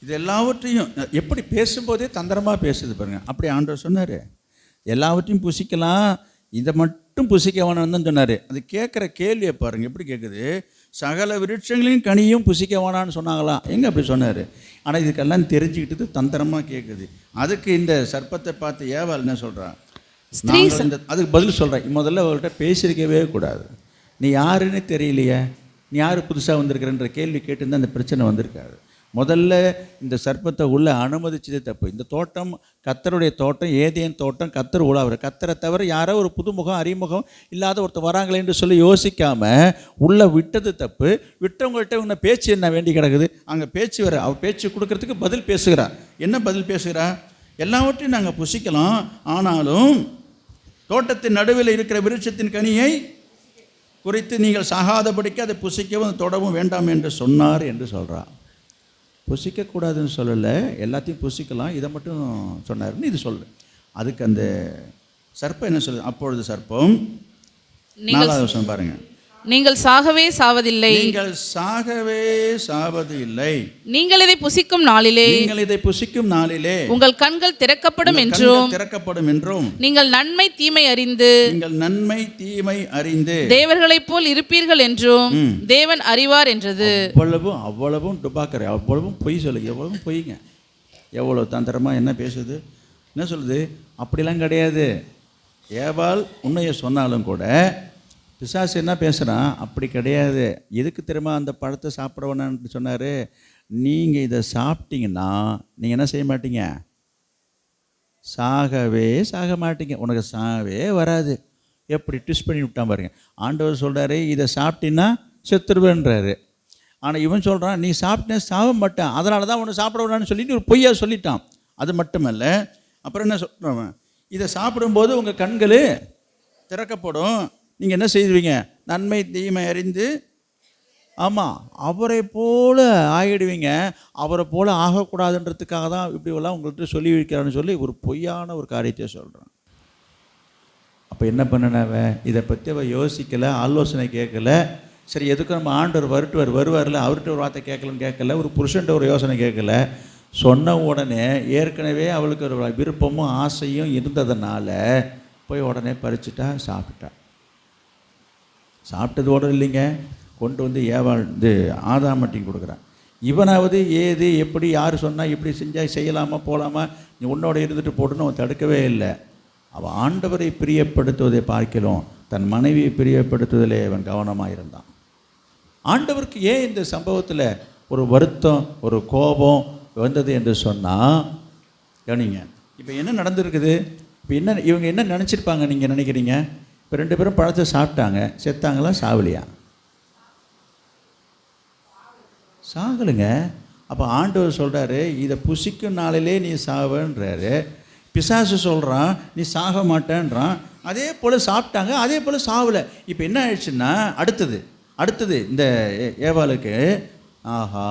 இது எல்லாவற்றையும் எப்படி பேசும்போதே தந்திரமாக பேசுது பாருங்க. அப்படி ஆண்டவர் சொன்னார், எல்லாவற்றையும் புசிக்கலாம், இதை மட்டும் புசிக்க வேணாம்னு தான் சொன்னார். அது கேட்குற கேள்வியை பாருங்கள் எப்படி கேட்குது. சகல விருட்சங்களையும் கனியும் புசிக்க வேணான்னு சொன்னாங்களா? எங்கே அப்படி சொன்னார்? ஆனால் இதுக்கெல்லாம் தெரிஞ்சுக்கிட்டது தந்திரமாக கேட்குது. அதுக்கு இந்த சர்ப்பத்தை பார்த்து ஏவாள் என்ன சொல்கிறா? அதுக்கு பதில் சொல்கிறேன். முதல்ல அவர்கிட்ட பேசியிருக்கவே கூடாது. நீ யாருன்னு தெரியலையே, நீ யார் புதுசாக வந்திருக்கிறன்ற கேள்வி கேட்டுருந்தா அந்த பிரச்சனை வந்திருக்காது. முதல்ல இந்த சர்ப்பத்தை உள்ளே அனுமதிச்சதே தப்பு. இந்த தோட்டம் கர்த்தருடைய தோட்டம், ஏதேன் தோட்டம், கர்த்தர் உலாவர். கர்த்தரை தவிர யாரோ ஒரு புதுமுகம் அறிமுகம் இல்லாத ஒருத்தர் வராங்களேன்னு சொல்லி யோசிக்காமல் உள்ளே விட்டது தப்பு. விட்டவங்கள்ட்ட உன்னை பேச்சு என்ன வேண்டி கிடக்குது? அங்கே பேச்சு வர, அவள் பேச்சு கொடுக்கறதுக்கு பதில் பேசுகிறா. என்ன பதில் பேசுகிறா? எல்லாவற்றையும் நாங்கள் புசிக்கலாம், ஆனாலும் தோட்டத்தின் நடுவில் இருக்கிற விருட்சத்தின் கனியை குறித்து நீங்கள் சாகாதபடிக்கு அதை புசிக்கவும் தொடவும் வேண்டாம் என்று சொன்னார் என்று சொல்கிறா. புசிக்கக்கூடாதுன்னு சொல்லலை, எல்லாத்தையும் புசிக்கலாம், இதை மட்டும் சொன்னார்னு இது சொல்லு. அதுக்கு அந்த சர்ப்பம் என்ன சொல்லுது? அப்பொழுது சர்ப்பம் 4வது வருஷம் பாருங்கள், நீங்கள் சாகவே சாவதில்லை, நீங்கள் சாகவே சாவது இல்லை, நீங்கள் இதை புசிக்கும் நாளிலே, நீங்கள் இதை புசிக்கும் நாளிலே உங்கள் கண்கள் திறக்கப்படும் என்றும், திறக்கப்படும் என்றும், நீங்கள் நன்மை தீமை அறிந்து, நீங்கள் நன்மை தீமை அறிந்து தேவர்களைப் போல் இருப்பீர்கள் என்றும் தேவன் அறிவார் என்றது. அவ்வளவும் டுபாக்கரை, அவ்வளவும் பொய் சொல்லு, எவ்வளவும் பொய்ங்க. எவ்வளோ தந்திரமாக என்ன பேசுது, என்ன சொல்லுது? அப்படிலாம் கிடையாது. ஏவாள் உண்மையை சொன்னாலும் கூட பிசாசு என்ன பேசுகிறான்? அப்படி கிடையாது. எதுக்கு தெரியுமா அந்த பழத்தை சாப்பிட வேணான்னு சொன்னார்? நீங்கள் இதை சாப்பிட்டீங்கன்னா நீங்கள் என்ன செய்ய மாட்டீங்க? சாகவே சாக மாட்டீங்க, உனக்கு சாவே வராது. எப்படி ட்விஸ்ட் பண்ணி விட்டான் பாருங்க. ஆண்டவர் சொல்கிறாரு, இதை சாப்பிட்டீங்கன்னா செத்துருவேன்றாரு. ஆனால் இவன் சொல்கிறான், நீ சாப்பிட்டே சாக மாட்டேன், அதனால தான் உன்னை சாப்பிட வேணான்னு சொல்லிட்டு ஒரு பொய்யா சொல்லிட்டான். அது மட்டுமல்ல, அப்புறம் என்ன சொல்கிறவன்? இதை சாப்பிடும்போது உங்கள் கண்கள் திறக்கப்படும், நீங்கள் என்ன செய்வீங்க? நன்மை தீமை அறிந்து, ஆமாம், அவரை போல் ஆகிடுவீங்க. அவரை போல் ஆகக்கூடாதுன்றதுக்காக தான் இப்படியெல்லாம் உங்கள்கிட்ட சொல்லி வைக்கிறான்னு சொல்லி ஒரு பொய்யான ஒரு காரியத்தை சொல்கிறான். அப்போ என்ன பண்ணினவன்? இதை பற்றி அவள் யோசிக்கலை, ஆலோசனை கேட்கல. சரி, எதுக்கும் நம்ம ஆண்டவர் வருவார்ல, அவர்கிட்ட ஒரு வார்த்தை கேட்கலன்னு கேட்கல, ஒரு புருஷன்ட்ட ஒரு யோசனை கேட்கல. சொன்ன உடனே ஏற்கனவே அவளுக்கு ஒரு விருப்பமும் ஆசையும் இருந்ததுனால போய் உடனே பறிச்சுட்டா, சாப்பிட்டா. சாப்பிட்டதோடு இல்லைங்க, கொண்டு வந்து ஏவாள் இது ஆதாமட்டிங் கொடுக்குறான். இவனாவது ஏது எப்படி யார் சொன்னால் இப்படி செஞ்சால் செய்யலாமா போகலாமா, நீ உன்னோட இருந்துட்டு போட்டுன்னு அவன் தடுக்கவே இல்லை. அவன் ஆண்டவரை பிரியப்படுத்துவதை பார்க்கலாம், தன் மனைவியை பிரியப்படுத்துவதிலே அவன் கவனமாக இருந்தான். ஆண்டவருக்கு ஏன் இந்த சம்பவத்தில் ஒரு வருத்தம் ஒரு கோபம் வந்தது என்று சொன்னால், கவனிங்க, இப்போ என்ன நடந்திருக்குது? இப்போ என்ன இவங்க என்ன நினச்சிருப்பாங்க நீங்கள் நினைக்கிறீங்க? இப்போ 2 பேரும் பழத்தை சாப்பிட்டாங்க, செத்தாங்களா சாவலியா? சாகலுங்க. அப்போ ஆண்டவர் சொல்கிறாரு, இதை புசிக்கும் நாளிலே நீ சாவன்றாரு. பிசாசு சொல்கிறான், நீ சாக மாட்டேன்றான். அதே போல் சாப்பிட்டாங்க, அதே போல் சாவலை. இப்போ என்ன ஆயிடுச்சுன்னா, அடுத்தது இந்த ஏவாளுக்கு, ஆஹா,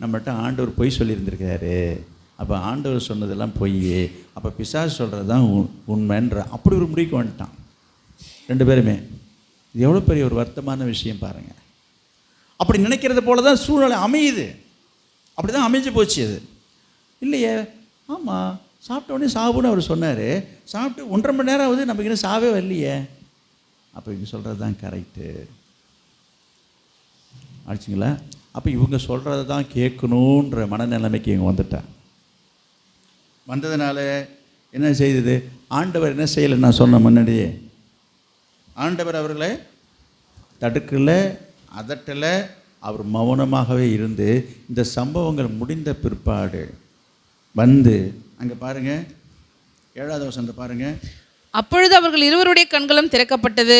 நம்மகிட்ட ஆண்டவர் பொய் சொல்லியிருந்திருக்காரு, அப்போ ஆண்டவர் சொன்னதெல்லாம் பொய், அப்போ பிசாசு சொல்கிறது தான் உண்மைன்ற அப்படி ஒரு முடிவுக்கு வந்துட்டான் 2 பேருமே. இது எவ்வளோ பெரிய ஒரு வருத்தமான விஷயம் பாருங்கள். அப்படி நினைக்கிறது போல தான் சூழ்நிலை அமையுது, அப்படி தான் அமைஞ்சு போச்சு. அது இல்லையே, ஆமாம், சாப்பிட்ட உடனே சாவுன்னு அவர் சொன்னார், சாப்பிட்டு 1.5 மணி நேரம் ஆகுது, நமக்கு இன்னும் சாவே வரலையே. அப்போ இவங்க சொல்கிறது தான் கரெக்டு ஆச்சுங்களா? அப்போ இவங்க சொல்கிறத தான் கேட்கணுன்ற மனநிலைமைக்கு இவங்க வந்ததுனால என்ன செய்தது? ஆண்டவர் என்ன செய்யலை? நான் சொன்ன முன்னாடியே ஆண்டவர் அவர்களை தடுக்கலை, அதட்டலை, அவர் மௌனமாகவே இருந்து இந்த சம்பவங்கள் முடிந்த பிற்பாடு வந்து அங்கே பாருங்கள், 7வது வசனத்தை பாருங்கள். அப்பொழுது அவர்கள் இருவருடைய கண்களும் திறக்கப்பட்டது.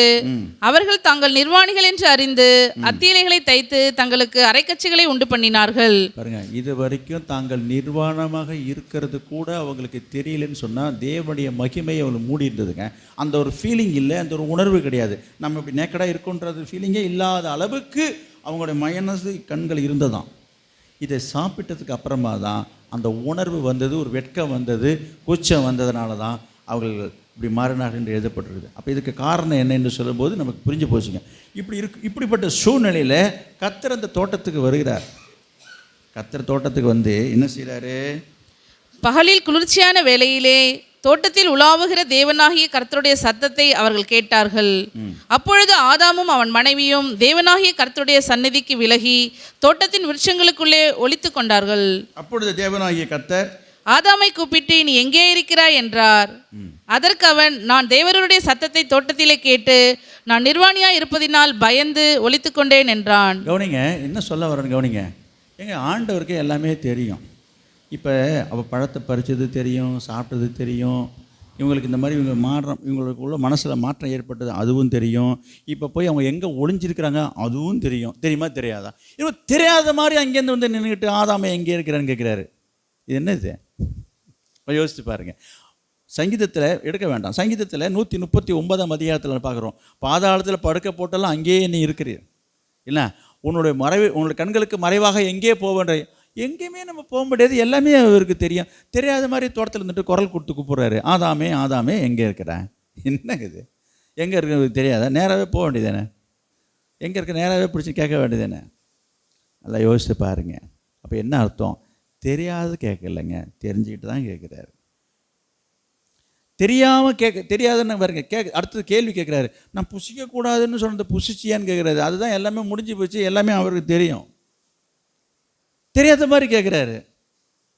அவர்கள் தாங்கள் நிர்வாணிகள் என்று அறிந்து அத்தியிலைகளை தைத்து தங்களுக்கு அரைக்கச்சைகளை உண்டு பண்ணினார்கள். பாருங்க, இது வரைக்கும் தாங்கள் நிர்வாணமாக இருக்கிறது கூட அவங்களுக்கு தெரியலன்னு சொன்னால் தேவனுடைய மகிமையை அவங்களுக்கு மூடி இருந்ததுங்க. அந்த ஒரு ஃபீலிங் இல்லை, அந்த ஒரு உணர்வு கிடையாது. நம்ம இப்படி நேக்கடாக இருக்குன்றது ஃபீலிங்கே இல்லாத அளவுக்கு அவங்களுடைய மனசு கண்கள் இருந்ததாம். இதை சாப்பிட்டதுக்கு அப்புறமா தான் அந்த உணர்வு வந்தது, ஒரு வெட்கம் வந்தது, கூச்சம் வந்ததுனால தான் அவர்கள் இப்படி மாறினார் என்று எழுதப்பட்டிருக்குது. அப்போ இதுக்கு காரணம் என்ன என்று சொல்லும்போது நமக்கு புரிஞ்சு போச்சுங்க. இப்படிப்பட்ட சூழ்நிலையில் கர்த்தர் அந்த தோட்டத்துக்கு வருகிறார். கர்த்தர் தோட்டத்துக்கு வந்து என்ன செய்கிறாரு? பகலில் குளிர்ச்சியான வேளையிலே தோட்டத்தில் உலாவுகிற தேவனாகிய கர்த்தருடைய சத்தத்தை அவர்கள் கேட்டார்கள். அப்பொழுது ஆதாமும் அவன் மனைவியும் தேவனாகிய கர்த்தருடைய சந்நிதிக்கு விலகி தோட்டத்தின் விருட்சங்களுக்குள்ளே ஒளித்து கொண்டார்கள். அப்பொழுது தேவனாகிய கர்த்தர் ஆதாமை கூப்பிட்டு, நீ எங்கே இருக்கிறாய் என்றார். அதற்கு அவன், நான் தேவருடைய சத்தத்தை தோட்டத்திலே கேட்டு நான் நிர்வாணியாய் இருப்பதினால் பயந்து ஒளித்து கொண்டேன் என்றான். கவனிங்க, என்ன சொல்ல வரேன்னு கவனிங்க. ஆண்டவருக்கு எல்லாமே தெரியும். இப்போ அவள் பழத்தை பறித்தது தெரியும், சாப்பிட்டது தெரியும், இவங்களுக்கு இந்த மாதிரி இவங்களுக்குள்ள மனசில் மாற்றம் ஏற்பட்டது அதுவும் தெரியும். இப்போ போய் அவங்க எங்கே ஒளிஞ்சிருக்கிறாங்க அதுவும் தெரியும். தெரியுமா தெரியாதா? இப்போ தெரியாத மாதிரி அங்கேருந்து வந்து நின்றுக்கிட்டு ஆதாமை எங்கே இருக்கிறான்னு கேட்குறாரு. இது என்ன இது? யோசித்து பாருங்கள். சங்கீதத்தில் எடுக்க வேண்டாம். சங்கீதத்தில் 139ஆம் அதிகாரத்தில் பார்க்குறோம், பாதாளத்தில் படுக்க போட்டெல்லாம் அங்கேயே நீ இருக்கிறீர் இல்லை, உன்னுடைய கண்களுக்கு மறைவாக எங்கே போவேன்ற. எங்கேயுமே நம்ம போக முடியாது, எல்லாமே அவருக்கு தெரியும். தெரியாத மாதிரி தோட்டத்தில் இருந்துட்டு குரல் கொடுத்து கூப்பிட்றாரு, ஆதாமே ஆதாமே எங்கே இருக்கிறேன். என்னங்க இது? எங்கே இருக்கிறது தெரியாதா? நேராகவே போக வேண்டியதானே? எங்கே இருக்க நேராகவே பிடிச்சி கேட்க வேண்டியதானே? நல்லா யோசித்து பாருங்க. அப்போ என்ன அர்த்தம்? தெரியாது கேட்கலைங்க, தெரிஞ்சுக்கிட்டு தான் கேட்குறாரு. தெரியாமல் தெரியாதுன்னு பாருங்க. அடுத்தது கேள்வி கேட்குறாரு, நான் புசிக்கக்கூடாதுன்னு சொன்னது புசிச்சியான்னு கேட்குறாரு. அதுதான் எல்லாமே முடிஞ்சு போச்சு, எல்லாமே அவருக்கு தெரியும். தெரியாத மாதிரி கேட்குறாரு.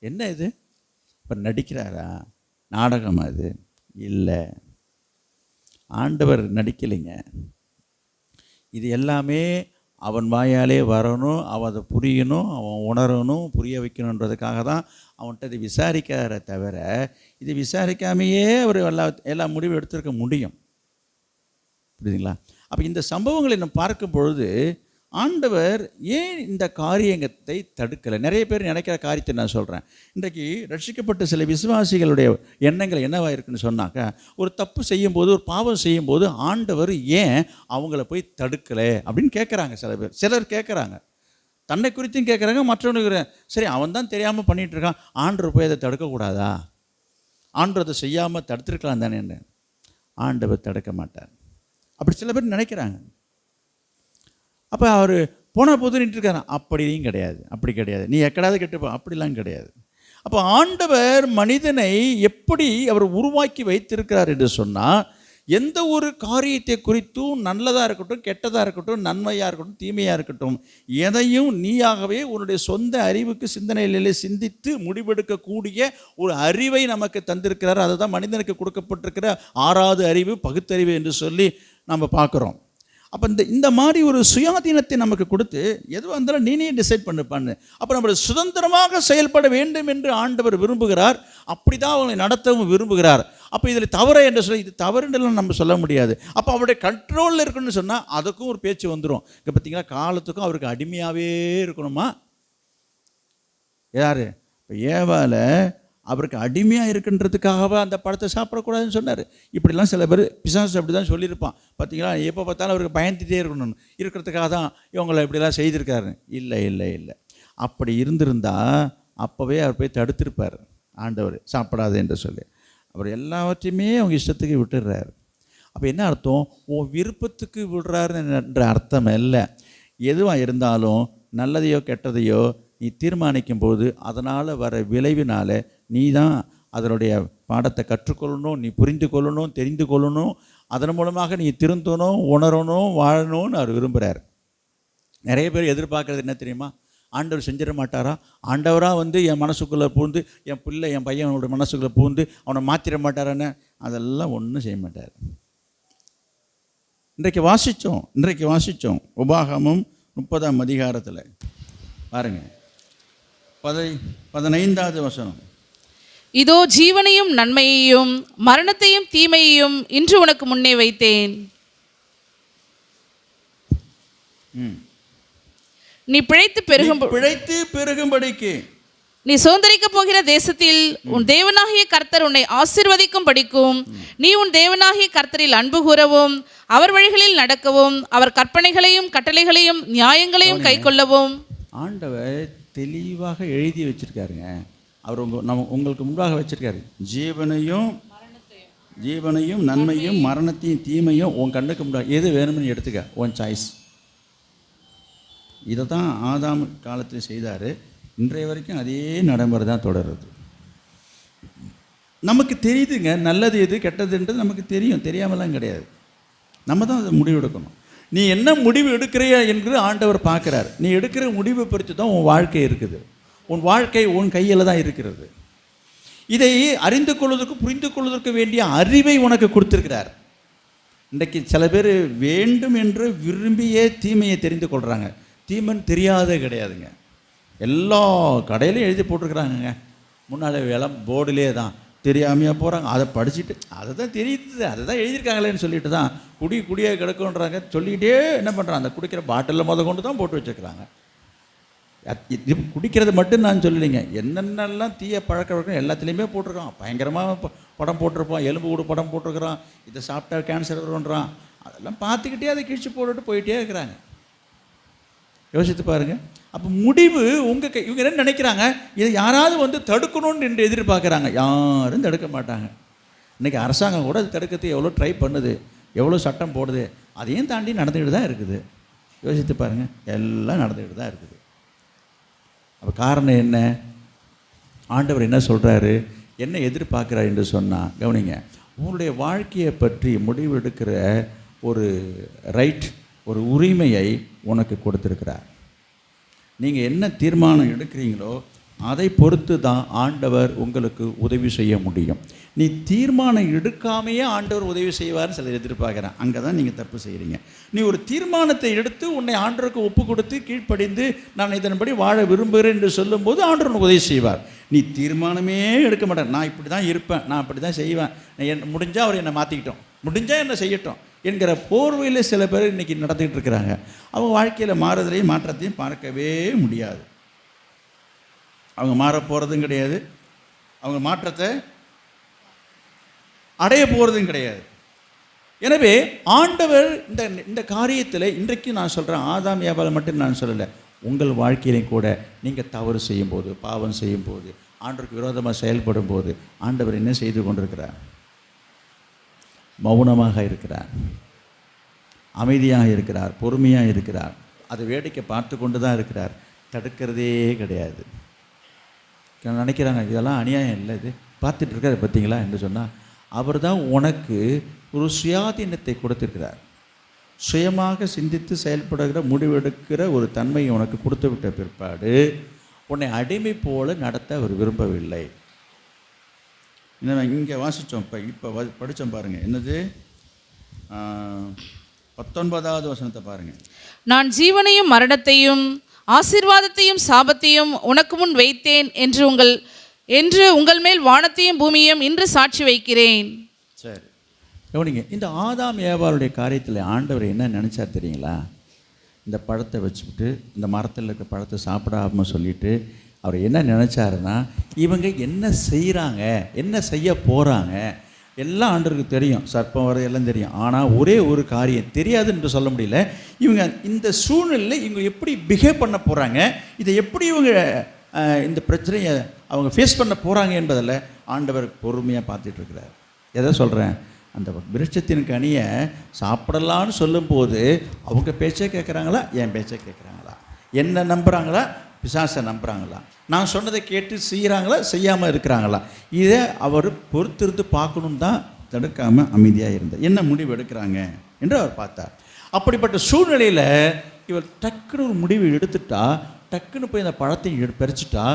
என்ன இது? இப்போ நடிக்கிறாரா? நாடகமா இது? இல்லை, ஆண்டவர் நடிக்கலைங்க. இது எல்லாமே அவன் வாயாலே வரணும், அவன் அதை புரியணும், அவன் உணரணும், புரிய வைக்கணுன்றதுக்காக தான் அவன்கிட்ட இதை விசாரிக்கார தவிர இது விசாரிக்காமையே அவர் எல்லா முடிவும் எடுத்திருக்க முடியும். புரியுதுங்களா? அப்போ இந்த சம்பவங்களை நம்ம பார்க்கும் பொழுது ஆண்டவர் ஏன் இந்த காரியத்தை தடுக்கலை? நிறைய பேர் நினைக்கிற காரியத்தை நான் சொல்கிறேன். இன்றைக்கு ரட்சிக்கப்பட்ட சில விசுவாசிகளுடைய எண்ணங்கள் என்னவாக இருக்குன்னு சொன்னாக்கா, ஒரு தப்பு செய்யும்போது, ஒரு பாவம் செய்யும்போது ஆண்டவர் ஏன் அவங்கள போய் தடுக்கலை அப்படின்னு கேட்குறாங்க. சிலர் கேட்குறாங்க, தன்னை குறித்தும் கேட்குறாங்க, மற்றவனுக்கு சரி அவன் தான் தெரியாமல் பண்ணிகிட்ருக்கான், ஆண்டவர் போய் அதை தடுக்கக்கூடாதா? ஆண்டவர் அதை செய்யாமல் தடுத்துருக்கலாம் தானே என்ன? ஆண்டவர் தடுக்க மாட்டார். அப்படி சில பேர் நினைக்கிறாங்க. அப்போ அவர் போன போது நின்றுருக்காரு. அப்படியும் கிடையாது, அப்படி கிடையாது, நீ எக்கடாவது கெட்டுப்போ, அப்படிலாம் கிடையாது. அப்போ ஆண்டவர் மனிதனை எப்படி அவர் உருவாக்கி வைத்திருக்கிறார் என்று சொன்னால், எந்த ஒரு காரியத்தை குறித்தும் நல்லதாக இருக்கட்டும், கெட்டதாக இருக்கட்டும், நன்மையாக இருக்கட்டும், தீமையாக இருக்கட்டும், எதையும் நீயாகவே உன்னுடைய சொந்த அறிவுக்கு சிந்தனையிலே சிந்தித்து முடிவெடுக்கக்கூடிய ஒரு அறிவை நமக்கு தந்திருக்கிறார். அதுதான் மனிதனுக்கு கொடுக்கப்பட்டிருக்கிற 6வது அறிவு, பகுத்தறிவு என்று சொல்லி நம்ம பார்க்குறோம். அப்போ இந்த மாதிரி ஒரு சுயாதீனத்தை நமக்கு கொடுத்து எதுவாக இருந்தாலும் நீனே டிசைட் பண்ணு. அப்போ நம்மளை சுதந்திரமாக செயல்பட வேண்டும் என்று ஆண்டவர் விரும்புகிறார். அப்படி தான் அவங்களை நடத்தவும் விரும்புகிறார். அப்போ இதில் தவறு என்று சொல்லி இது தவறுன்றலாம் நம்ம சொல்ல முடியாது. அப்போ அவருடைய கண்ட்ரோலில் இருக்குன்னு சொன்னால் அதுக்கும் ஒரு பேச்சு வந்துடும். இப்போ பார்த்தீங்கன்னா, காலத்துக்கும் அவருக்கு அடிமையாகவே இருக்கணுமா? யார்? இப்போ ஏவால அவருக்கு அடிமையாக இருக்குன்றதுக்காகவே அந்த பழத்தை சாப்பிடக்கூடாதுன்னு சொன்னார். இப்படிலாம் சில பேர் பிசாசு அப்படி தான் சொல்லியிருப்பான். பார்த்தீங்களா, எப்போ பார்த்தாலும் அவருக்கு பயந்துகிட்டே இருக்கிறதுக்காக தான் இவங்களை இப்படிலாம் செய்திருக்காரு. இல்லை இல்லை இல்லை, அப்படி இருந்திருந்தால் அப்போவே அவர் போய் தடுத்திருப்பார் ஆண்டவர், சாப்பிடாது என்று சொல்லி. அவர் எல்லாவற்றையுமே அவங்க இஷ்டத்துக்கு விட்டுடுறாரு. அப்போ என்ன அர்த்தம்? உன் விருப்பத்துக்கு விடுறாருன்ற அர்த்தம் இல்லை. எதுவாக இருந்தாலும் நல்லதையோ கெட்டதையோ நீ தீர்மானிக்கும் போது அதனால் வர விளைவினால் நீ தான் அதனுடைய பாடத்தை கற்றுக்கொள்ளணும், நீ புரிந்து கொள்ளணும், தெரிந்து கொள்ளணும். அதன் மூலமாக நீ திருந்தணும், உணரணும், வாழணும்னு அவர் விரும்புகிறார். நிறைய பேர் எதிர்பார்க்குறது என்ன தெரியுமா? ஆண்டவர் செஞ்சிட மாட்டாரா? ஆண்டவராக வந்து என் மனசுக்குள்ளே பூந்து, என் பிள்ளை என் பையனோட மனசுக்குள்ளே பூந்து அவனை மாற்றிட மாட்டாரான்னு? அதெல்லாம் ஒன்றும் செய்ய மாட்டார். இன்றைக்கு வாசித்தோம் உபாகமம் 30ஆம் அதிகாரத்தில் பாருங்கள், 15வது வசனம். இதோ ஜீவனையும் நன்மையையும் மரணத்தையும் தீமையையும் இன்று உனக்கு முன்னே வைத்தேன். நீ பிழைத்து பெருகும்படிக்கு நீ சுதந்தரிக்க போகிற தேசத்தில் உன் தேவனாகிய கர்த்தர் உன்னை ஆசீர்வதிக்கும் படிக்கும் நீ உன் தேவனாகிய கர்த்தரில் அன்பு கூறவும், அவர் வழிகளில் நடக்கவும், அவர் கற்பனைகளையும் கட்டளைகளையும் நியாயங்களையும் கைக்கொள்ளவும். ஆண்டவர் தெளிவாக எழுதி வச்சிருக்காருங்க. அவர் உங்களுக்கு முன்பாக வச்சிருக்காரு. ஜீவனையும் ஜீவனையும் நன்மையும் மரணத்தையும் தீமையும் உன் கண்ணுக்கு முன்னாடி எது வேணும்னு எடுத்துக்க, உன் சாய்ஸ். இதை தான் ஆதாம் காலத்தில் செய்தார். இன்றைய வரைக்கும் அதே நடைமுறை தான் தொடருது. நமக்கு தெரியுதுங்க, நல்லது எது கெட்டதுன்றது நமக்கு தெரியும், தெரியாமலாம் கிடையாது. நம்ம தான் அதை முடிவு எடுக்கணும். நீ என்ன முடிவு எடுக்கிறியா என்று ஆண்டவர் பார்க்குறார். நீ எடுக்கிற முடிவை பொறுத்து தான் உன் வாழ்க்கை இருக்குது. உன் வாழ்க்கை உன் கையில் தான் இருக்கிறது. இதை அறிந்து கொள்வதற்கு புரிந்து கொள்வதற்கு வேண்டிய அறிவை உனக்கு கொடுத்துருக்கிறார். இன்றைக்கு சில பேர் வேண்டும் என்று விரும்பியே தீமையை தெரிந்து கொள்கிறாங்க. தீமைன்னு தெரியாதே கிடையாதுங்க. எல்லா கடையிலையும் எழுதி போட்டிருக்கிறாங்கங்க. முன்னால் போர்டிலே தான் தெரியாமையாக போகிறாங்க. அதை படிச்சுட்டு அதை தான் தெரியுது, அதை தான் எழுதியிருக்காங்களேன்னு சொல்லிட்டு தான் குடியே கிடக்குன்றாங்க. சொல்லிக்கிட்டே என்ன பண்ணுறாங்க, அந்த குடிக்கிற பாட்டிலில் கொண்டு தான் போட்டு வச்சுருக்கிறாங்க. இது குடிக்கிறது மட்டும் நான் சொல்லலைங்க, என்னென்னலாம் தீய பழக்க வழக்கம் எல்லாத்துலேயுமே போட்டிருக்கான். பயங்கரமாக படம் போட்டிருப்பான், எலும்பு கூடு படம் போட்டிருக்கிறான், இதை சாப்பிட்டா கேன்சர் வரும்ன்றான். அதெல்லாம் பார்த்துக்கிட்டே அதை கிழிச்சு போட்டுட்டு போயிட்டே இருக்கிறாங்க. யோசித்து பாருங்கள். அப்போ முடிவு உங்கள் கை. இவங்க என்ன நினைக்கிறாங்க, இதை யாராவது தடுக்கணும்னு என்று எதிர்பார்க்குறாங்க. யாரும் தடுக்க மாட்டாங்க. இன்றைக்கி அரசாங்கம் கூட அது தடுக்கிறதுக்கு எவ்வளோ ட்ரை பண்ணுது, எவ்வளோ சட்டம் போடுது, அதையும் தாண்டி நடந்துக்கிட்டு தான் இருக்குது. யோசித்து பாருங்கள், எல்லாம் நடந்துக்கிட்டு தான் இருக்குது. அப்போ காரணம் என்ன? ஆண்டவர் என்ன சொல்கிறாரு, என்ன எதிர்பார்க்குறாரு என்று சொன்னால், கவனிங்க, உங்களுடைய வாழ்க்கையை பற்றி முடிவு எடுக்கிற ஒரு ரைட், ஒரு உரிமையை உனக்கு கொடுத்துருக்கிறார். நீங்கள் என்ன தீர்மானம் எடுக்கிறீங்களோ அதை பொறுத்து தான் ஆண்டவர் உங்களுக்கு உதவி செய்ய முடியும். நீ தீர்மானம் எடுக்காமையே ஆண்டவர் உதவி செய்வார்னு சிலர் எதிர்பார்க்குறேன். அங்கே தான் நீங்கள் தப்பு செய்கிறீங்க. நீ ஒரு தீர்மானத்தை எடுத்து உன்னை ஆண்டவருக்கு ஒப்பு கொடுத்து கீழ்ப்படிந்து நான் இதன்படி வாழ விரும்புகிறேன் என்று சொல்லும்போது ஆண்டவர் உனக்கு உதவி செய்வார். நீ தீர்மானமே எடுக்க மாட்டேன், நான் இப்படி தான் இருப்பேன், நான் அப்படி தான் செய்வேன், முடிஞ்சால் அவர் என்னை மாற்றிக்கிட்டோம், முடிஞ்சால் என்ன செய்யட்டும் என்கிற போர்வையில் சில பேர் இன்றைக்கி நடத்திக்கிட்டு இருக்கிறாங்க. அவங்க வாழ்க்கையில் மாறுதலையும் மாற்றத்தையும் பார்க்கவே முடியாது. அவங்க மாற போகிறதும் கிடையாது, அவங்க மாற்றத்தை அடைய போகிறதும் கிடையாது. எனவே ஆண்டவர் இந்த காரியத்தில் இன்றைக்கு நான் சொல்கிறேன், ஆதாம் ஏவாள் மட்டும் நான் சொல்லலை, உங்கள் வாழ்க்கையிலையும் கூட நீங்கள் தவறு செய்யும்போது, பாவம் செய்யும்போது, ஆண்டவருக்கு விரோதமாக செயல்படும் போது ஆண்டவர் என்ன செய்து கொண்டிருக்கிறார்? மௌனமாக இருக்கிறார், அமைதியாக இருக்கிறார், பொறுமையாக இருக்கிறார். அதை வேடிக்கை பார்த்து கொண்டு தான் இருக்கிறார், தடுக்கிறதே கிடையாது. நினைக்கிறாங்க இதெல்லாம் அநியாயம் இல்லை, இது பார்த்துட்டு இருக்காரு பார்த்தீங்களா என்று சொன்னால், அவர் தான் உனக்கு ஒரு சுயாதீனத்தை கொடுத்துருக்கிறார். சுயமாக சிந்தித்து செயல்படுகிற முடிவெடுக்கிற ஒரு தன்மையை உனக்கு கொடுத்து விட்ட பிற்பாடு உன்னை அடிமை போல நடத்த அவர் விரும்பவில்லை. இங்கே வாசித்தோம், இப்போ படித்தோம் பாருங்கள், என்னது 19வது வசனத்தை பாருங்கள். நான் ஜீவனையும் மரணத்தையும் ஆசீர்வாதத்தையும் சாபத்தையும் உனக்கு முன் வைத்தேன் என்று உங்கள் மேல் வானத்தையும் பூமியையும் இன்று சாட்சி வைக்கிறேன். சரி, கவனிங்க. இந்த ஆதாம் ஏவாளுடைய காரியத்தில் ஆண்டவர் என்ன நினச்சார் தெரியுங்களா? இந்த பழத்தை வச்சுக்கிட்டு, இந்த மரத்தில் இருக்க பழத்தை சாப்பிடாம சொல்லிவிட்டு அவர் என்ன நினச்சாருன்னா, இவங்க என்ன செய்கிறாங்க, என்ன செய்ய போகிறாங்க எல்லாம் ஆண்டவருக்கு தெரியும், சர்ப்பம் வர எல்லாம் தெரியும். ஆனால் ஒரே ஒரு காரியம் தெரியாதுன்னு என்று சொல்ல முடியல. இவங்க இந்த சூழ்நிலையில் இவங்க எப்படி பிஹேவ் பண்ண போகிறாங்க, இதை எப்படி இவங்க இந்த பிரச்சனையை அவங்க ஃபேஸ் பண்ண போகிறாங்க என்பதில் ஆண்டவர் பொறுமையாக பார்த்துட்ருக்கிறார். எதை சொல்கிறேன், அந்த விருட்சத்தின் கனியை சாப்பிடலான்னு சொல்லும்போது அவங்க பேச்சை கேட்குறாங்களா, என் பேச்சை கேட்குறாங்களா, என்ன நம்புகிறாங்களா, பிசாசை நம்புகிறாங்களா, நான் சொன்னதை கேட்டு செய்கிறாங்களா, செய்யாமல் இருக்கிறாங்களா, இதை அவர் பொறுத்திருந்து பார்க்கணும் தான் தடுக்காமல் அமைதியாக இருந்தார். என்ன முடிவு எடுக்கிறாங்க என்று அவர் பார்த்தார். அப்படிப்பட்ட சூழ்நிலையில் இவர் டக்குன்னு ஒரு முடிவு எடுத்துட்டா, டக்குன்னு போய் அந்த பழத்தையும் பறிச்சுட்டா,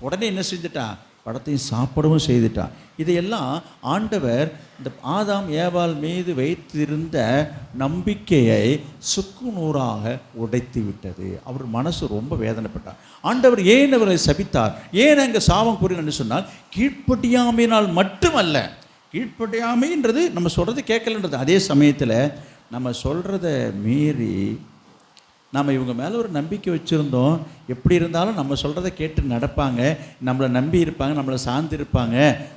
உடனே என்ன செஞ்சுட்டா, பழத்தையும் சாப்பிடவும் செய்துட்டான். இதையெல்லாம் ஆண்டவர் இந்த ஆதாம் ஏவாள் மீது வைத்திருந்த நம்பிக்கையை சுக்குநூறாக உடைத்து விட்டது. அவர் மனசு ரொம்ப வேதனைப்பட்டார். ஆண்டவர் ஏன் அவரை சபித்தார், ஏன் அங்கே சாபம் கூறினு சொன்னால், கீழ்ப்படியாமையினால் மட்டுமல்ல. கீழ்ப்படியாமைன்றது நம்ம சொல்கிறது கேட்கலன்றது, அதே சமயத்தில் நம்ம சொல்கிறத மீறி நம்ம இவங்க மேலே ஒரு நம்பிக்கை வச்சுருந்தோம், எப்படி இருந்தாலும் நம்ம சொல்கிறத கேட்டு நடப்பாங்க, நம்மளை நம்பி இருப்பாங்க, நம்மளை சார்ந்து இருப்பாங்க,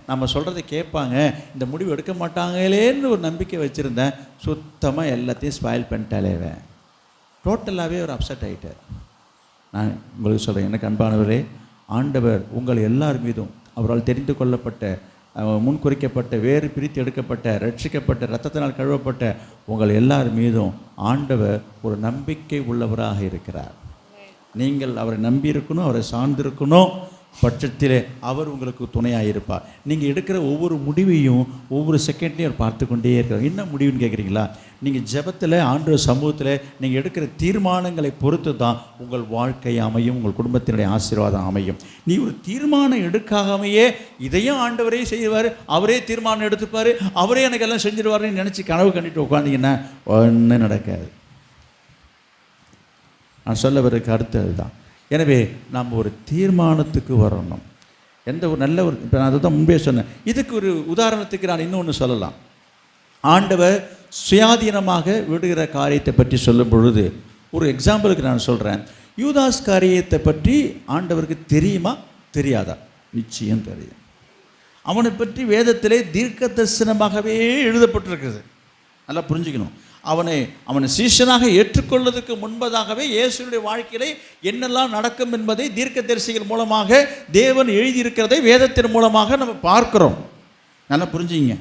நம்ம சொல்கிறத கேட்பாங்க, இந்த முடிவு எடுக்க மாட்டாங்களேன்னு ஒரு நம்பிக்கை வச்சுருந்தேன். சுத்தமாக எல்லாத்தையும் ஸ்பாயில் பண்ணிட்டாலேவேன். டோட்டலாகவே ஒரு அப்செட் ஆகிட்டார். நான் உங்களுக்கு சொல்கிறேன், எனக்கு அன்பானவரே, ஆண்டவர் உங்கள் எல்லார் மீதும் அவரால் தெரிந்து கொள்ளப்பட்ட முன்குறிக்கப்பட்ட வேறு பிரித்து எடுக்கப்பட்ட ரட்சிக்கப்பட்ட இரத்தத்தினால் கழுவப்பட்ட உங்கள் எல்லார் மீதும் ஆண்டவர் ஒரு நம்பிக்கை உள்ளவராக இருக்கிறார். நீங்கள் அவரை நம்பியிருக்கணும், அவரை சார்ந்திருக்கணும் பட்சத்திலே அவர் உங்களுக்கு துணையாக இருப்பார். நீங்கள் எடுக்கிற ஒவ்வொரு முடிவையும் ஒவ்வொரு செகண்ட்லையும் அவர் பார்த்து கொண்டே இருக்கிறார். என்ன முடிவுன்னு கேட்குறீங்களா? நீங்கள் ஜெபத்தில் ஆண்டவர் சமூகத்தில் நீங்கள் எடுக்கிற தீர்மானங்களை பொறுத்து தான் உங்கள் வாழ்க்கை அமையும், உங்கள் குடும்பத்தினுடைய ஆசீர்வாதம் அமையும். நீ ஒரு தீர்மானம் எடுக்காமையே இதையும் ஆண்டவரே செய்வார், அவரே தீர்மானம் எடுத்துப்பார், அவரே எனக்கு எல்லாம் செஞ்சிருவாருன்னு நினச்சி கனவு கண்டிட்டு உட்காந்திங்கன்னா ஒன்றும் நடக்காது. நான் சொல்ல வர கருத்து அதுதான். எனவே நாம் ஒரு தீர்மானத்துக்கு வரணும். எந்த ஒரு நல்ல ஒரு இப்போ நான் அதை தான் முன்பே சொன்னேன். இதுக்கு ஒரு உதாரணத்துக்கு நான் இன்னொன்று சொல்லலாம். ஆண்டவர் சுயாதீனமாக விடுகிற காரியத்தை பற்றி சொல்லும் பொழுது ஒரு எக்ஸாம்பிளுக்கு நான் சொல்கிறேன். யூதாஸ் காரியத்தை பற்றி ஆண்டவருக்கு தெரியுமா தெரியாதா? நிச்சயம் தெரியும். அவனை பற்றி வேதத்திலே தீர்க்க தரிசனமாகவே எழுதப்பட்டிருக்குது. நல்லா புரிஞ்சுக்கணும். அவனை சீஷனாக ஏற்றுக்கொள்வதற்கு முன்பதாகவே இயேசுடைய வாழ்க்கையிலே என்னெல்லாம் நடக்கும் என்பதை தீர்க்கதரிசிகள் மூலமாக தேவன் எழுதியிருக்கிறதை வேதத்தின் மூலமாக நம்ம பார்க்குறோம். நல்லா புரிஞ்சுங்க.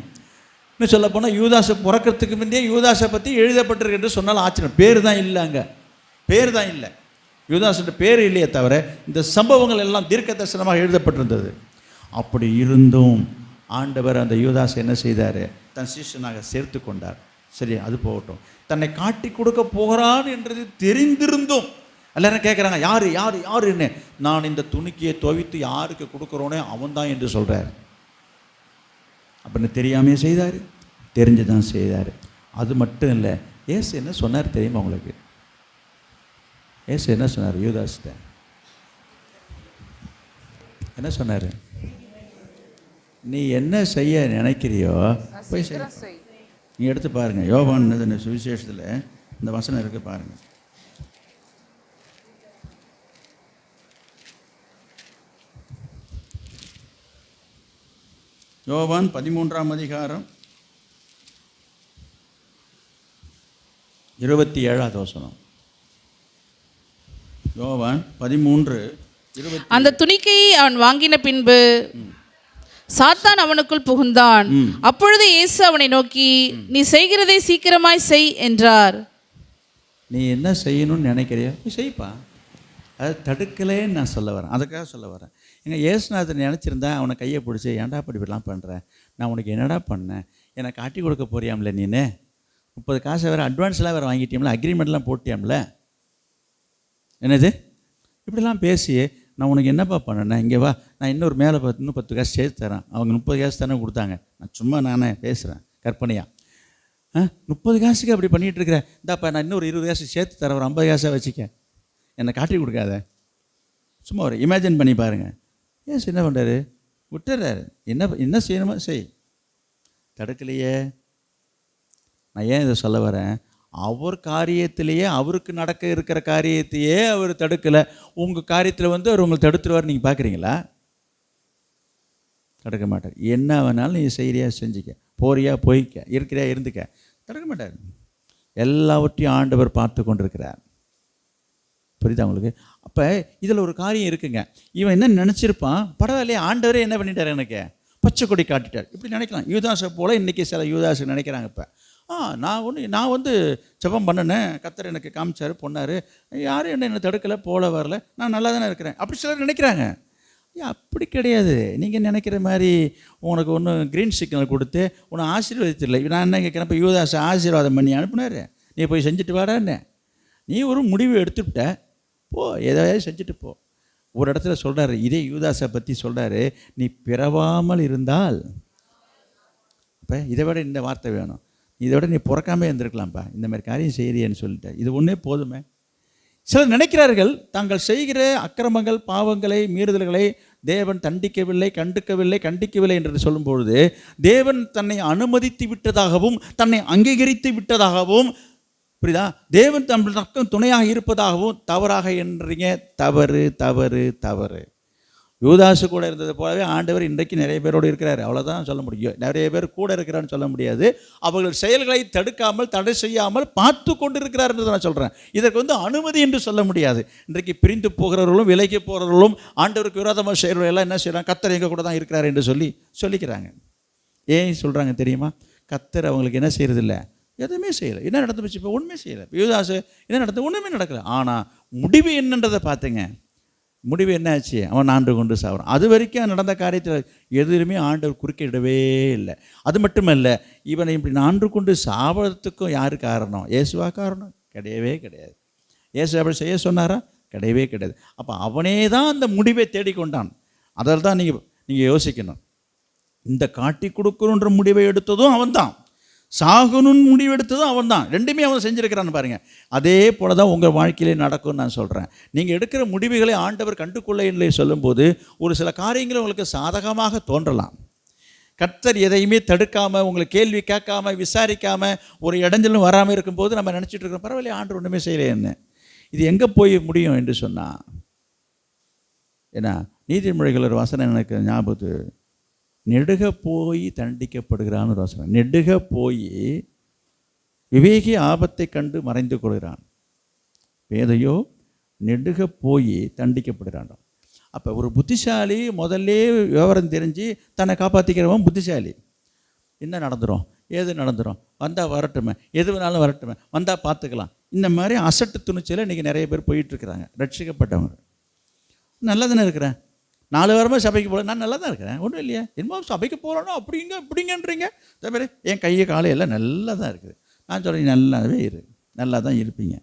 இன்னும் சொல்ல போனால் யூதாஸை பிறக்கிறதுக்கு முன்னே யூதாஸை பற்றி எழுதப்பட்டிருக்கு என்று சொன்னால் ஆச்சரியம். பேர் தான் இல்லை, அங்கே பேர் தான் இல்லை, யூதாஸுடைய பேர் இல்லையே தவிர இந்த சம்பவங்கள் எல்லாம் தீர்க்க தரிசனமாக எழுதப்பட்டிருந்தது. அப்படி இருந்தும் ஆண்டவர் அந்த யூதாஸ் என்ன செய்தார்? தன் சீஷனாக சேர்த்து கொண்டார். சரி, அது போகட்டும். தன்னை காட்டி கொடுக்க போகிறான் என்றது தெரிந்திருந்தும் எல்லாரும் கேட்குறாங்க, யார் யார் யாருன்னு. நான் இந்த துணிக்கையை துவைத்து யாருக்கு கொடுக்குறோனே அவன்தான் என்று சொல்கிறார். அப்படின்னு தெரியாமே செய்தார், தெரிஞ்சு தான் செய்தார். அது மட்டும் இல்லை, ஏசு என்ன சொன்னார் தெரியுமா உங்களுக்கு? ஏசு என்ன சொன்னார் யூதாஸ்கிட்ட? என்ன சொன்னார்? நீ என்ன செய்ய நினைக்கிறியோ போய் செய். நீ எடுத்து பாருங்கள், யோவான் சுவிசேஷத்தில் இந்த வசனம் இருக்குது பாருங்கள். யோவான் 13ஆம் அதிகாரம் 27ஆவது வசனம். யோவான் 13:20. அந்த துணிக்கையை அவன் வாங்கின பின்பு சாத்தான் அவனுக்குள் புகுந்தான். அப்பொழுது இயேசு அவனை நோக்கி, நீ செய்கிறதை சீக்கிரமாய் செய் என்றார். நீ என்ன செய்யணும்னு நினைக்கிறியோ நீ செய்ப்பா, அதை தடுக்கலேன்னு நான் சொல்ல வரேன். அதுக்காக சொல்ல வரேன். எங்கள் இயேசுநாதர் நினச்சிருந்தா அவனை கையை பிடிச்சி, ஏன்டா இப்படிலாம் பண்ணுறேன், நான் உனக்கு என்னடா பண்ணேன், எனக்கு காட்டி கொடுக்க போறியாம்ல, நீனு 30 காசை வேறு அட்வான்ஸ்லாம் வேறு வாங்கிட்டியாம்ல, அக்ரிமெண்ட்லாம் போட்டியாம்ல, என்னது இப்படிலாம் பேசி நான் உனக்கு என்னப்பா பண்ணேன், இங்கே வா, நான் இன்னொரு மேலே இன்னும் 10 காசு சேர்த்து தரேன். அவங்க 30 காசு தானே கொடுத்தாங்க, நான் சும்மா நானே பேசுகிறேன் கற்பனையாக. 30 காசுக்கு அப்படி பண்ணிகிட்டு இருக்கிறேன், இந்தாப்பா நான் இன்னொரு 20 காசு சேர்த்து தரேன், ஒரு 50 காசாக வச்சுக்க, என்னை காட்டி கொடுக்காத. சும்மா ஒரு இமேஜின் பண்ணி பாருங்கள். ஏன் என்ன பண்ணுறாரு? விட்டுறாரு. என்ன செய்யணுமோ செய், தடுக்கலையே. நான் ஏன் இதை சொல்ல வரேன்? அவர் காரியத்திலேயே அவருக்கு நடக்க இருக்கிற காரியத்தையே அவர் தடுக்கலை. உங்கள் காரியத்தில் அவர் உங்களை தடுத்துருவார். நீங்கள் பார்க்குறீங்களா? தடுக்க மாட்டார். என்ன வேணாலும் நீ செய்கிறியா செஞ்சுக்க, போறியா போய்க்க, இருக்கிறியா இருந்துக்க, தடுக்க மாட்டார். எல்லாவற்றையும் ஆண்டவர் பார்த்து கொண்டிருக்கிறார். புரியுதா உங்களுக்கு? அப்போ இதில் ஒரு காரியம் இருக்குங்க. இவன் என்ன நினச்சிருப்பான், பரவாயில்லையே ஆண்டவரே என்ன பண்ணிட்டார், எனக்கு பச்சை கொடி காட்டிட்டார், இப்படி நினைக்கலாம். யூதாஸை போல் இன்றைக்கி சில யூதாஸை நினைக்கிறாங்க. இப்போ நான் ஜெபம் பண்ணினேன், கர்த்தர் எனக்கு காமிச்சார், பொண்ணார், யாரும் என்ன தடுக்கலை, போல வரல, நான் நல்லா தானே இருக்கிறேன், அப்படி சிலர் நினைக்கிறாங்க. அப்படி கிடையாது. நீங்கள் நினைக்கிற மாதிரி உனக்கு ஒன்றும் க்ரீன் சிக்னல் கொடுத்து உன்னை ஆசீர்வதித்தில்லை. நான் என்ன கேட்குறேன், இப்போ யூதாஸை ஆசீர்வாதம் பண்ணி அனுப்புனார், நீ போய் செஞ்சுட்டு வாடான்னு. நீ ஒரு முடிவு எடுத்துவிட்ட, போ, ஏதாவது செஞ்சுட்டு போ. ஒரு இடத்துல சொல்கிறாரு, இதே யூதாஸை பற்றி சொல்கிறாரு, நீ பிறவாமல் இருந்தால், இப்போ இதை விட இந்த வார்த்தை வேணும், இதை விட நீ பிறக்காமே இருந்திருக்கலாம்ப்பா, இந்த மாதிரி காரியம் செய்கிறியன்னு சொல்லிட்டேன், இது ஒன்றே போதுமே. சிலர் நினைக்கிறார்கள் தாங்கள் செய்கிற அக்கிரமங்கள் பாவங்களை மீறுதல்களை தேவன் தண்டிக்கவில்லை, கண்டிக்கவில்லை என்று சொல்லும்பொழுது தேவன் தன்னை அனுமதித்து விட்டதாகவும் தன்னை அங்கீகரித்து விட்டதாகவும், புரியுதா, தேவன் தம் பக்கம் துணையாக இருப்பதாகவும் தவறாக என்றீங்க. தவறு தவறு தவறு. யூதாசு கூட இருந்தது போலவே ஆண்டவர் இன்றைக்கு நிறைய பேரோடு இருக்கிறார், அவ்வளோதான் சொல்ல முடியும். நிறைய பேர் கூட இருக்கிறான்னு சொல்ல முடியாது. அவர்கள் செயல்களை தடுக்காமல் தடை செய்யாமல் பார்த்து கொண்டு இருக்கிறார் என்று நான் சொல்கிறேன். இதற்கு அனுமதி என்று சொல்ல முடியாது. இன்றைக்கு பிரிந்து போகிறவர்களும் விலைக்கு போகிறவர்களும் ஆண்டவருக்கு விரோதமாக செய்கிறவர்கள் எல்லாம் என்ன செய்கிறாங்க, கர்த்தர் எங்கள் கூட தான் இருக்கிறார் என்று சொல்லிக்கிறாங்க. ஏன் சொல்கிறாங்க தெரியுமா? கர்த்தர் அவங்களுக்கு என்ன செய்கிறதில்ல, எதுவுமே செய்யலை. என்ன நடந்து போச்சு? இப்போ ஒன்றுமே செய்யலை. யூதாசு என்ன நடந்தது? ஒன்றுமே நடக்கலை. ஆனால் முடிவு என்னன்றதை பார்த்துங்க. முடிவு என்ன ஆச்சு? அவன் ஆண்டு கொண்டு சாப்பிட்றான். அது வரைக்கும் நடந்த காரியத்தில் எதுவுமே ஆண்டவர் குறுக்கிடவே இல்லை. அது மட்டுமல்ல, இவனை இப்படி ஆண்டு கொண்டு சாப்பிட்றதுக்கும் யார் காரணம்? இயேசுவா காரணம்? கிடையவே கிடையாது. இயேசு அப்படி செய்ய சொன்னாரா? கிடையவே கிடையாது. அப்போ அவனே தான் அந்த முடிவை தேடிக்கொண்டான். அதில் தான் நீங்கள் யோசிக்கணும். இந்த காட்டி கொடுக்கணுன்ற முடிவை எடுத்ததும் அவன்தான், சாகணும்னு முடிவெடுத்ததும் அவன் தான். ரெண்டுமே அவன் செஞ்சுருக்கிறான்னு பாருங்கள். அதே போல தான் உங்கள் வாழ்க்கையிலே நடக்கும்னு நான் சொல்கிறேன். நீங்கள் எடுக்கிற முடிவுகளை ஆண்டவர் கண்டுகொள்ள இல்லை சொல்லும்போது ஒரு சில காரியங்கள் உங்களுக்கு சாதகமாக தோன்றலாம். கர்த்தர் எதையுமே தடுக்காமல், உங்களை கேள்வி கேட்காமல், விசாரிக்காமல், ஒரு இடைஞ்சலும் வராமல் இருக்கும்போது நம்ம நினச்சிட்டு இருக்கோம், பரவாயில்ல ஆண்டவர் ஒன்றுமே செய்யலைன்னு. இது எங்கே போய் முடியும் என்று சொன்னால், ஏன்னா நீதிமொழிகள் ஒரு வசனம் எனக்கு ஞாபகத்து, நெடுக போய் தண்டிக்கப்படுகிறான்னு ஒரு வசனம். நெடுக போய் விவேகி ஆபத்தை கண்டு மறைந்து கொள்கிறான், பேதையோ நெடுக போய் தண்டிக்கப்படுகிறான். அப்போ ஒரு புத்திசாலி முதல்ல விவரம் தெரிஞ்சு தன்னை காப்பாற்றிக்கிறவன் புத்திசாலி. என்ன நடந்துடும், ஏது நடந்துடும், வந்தால் வரட்டுமே, எது வேணாலும் வரட்டுமே, வந்தால் பார்த்துக்கலாம். இந்த மாதிரி அசட்டு துணிச்சல இன்றைக்கி நிறைய பேர் போயிட்டுருக்குறாங்க. ரட்சிக்கப்பட்டவங்க நல்லா தானே இருக்கிறேன், 4 வாரமாக சபைக்கு போகல, நான் நல்லா தான் இருக்கிறேன், ஒன்றும் இல்லையா, என்னமோ சபைக்கு போகிறோன்னா அப்படிங்கன்றீங்க. அதே மாதிரி என் கையை காலை எல்லாம் நல்லா தான் இருக்குது. நான் சொல்கிறேன் நல்லாவே நல்லா தான் இருப்பீங்க.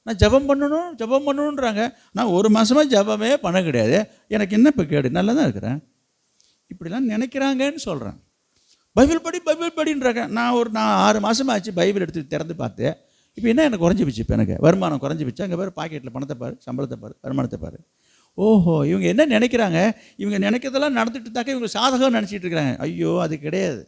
நான் ஜபம் பண்ணணுன்றாங்க. நான் 1 மாதமாக ஜபமே பண்ண கிடையாது, எனக்கு என்ன இப்போ கேடு, நல்லா தான் இருக்கிறேன். இப்படிலாம் நினைக்கிறாங்கன்னு சொல்கிறேன். பைபிள் படின்றாங்க. நான் 6 மாதமாக ஆச்சு பைபிள் எடுத்து திறந்து பார்த்தேன். இப்போ என்ன எனக்கு குறைஞ்சி போச்சு, இப்போ எனக்கு வருமானம் குறைஞ்சி போச்சு. அங்கே பாரு பாக்கெட்டில் பணத்தை பாரு, சம்பளத்தை பாரு, வருமானத்தை பாரு. ஓஹோ, இவங்க என்ன நினைக்கிறாங்க, இவங்க நினைக்கிறதெல்லாம் நடந்துட்டு தாக்க இவங்க சாதகம் நினச்சிட்டு இருக்கிறாங்க. ஐயோ, அது கிடையாது.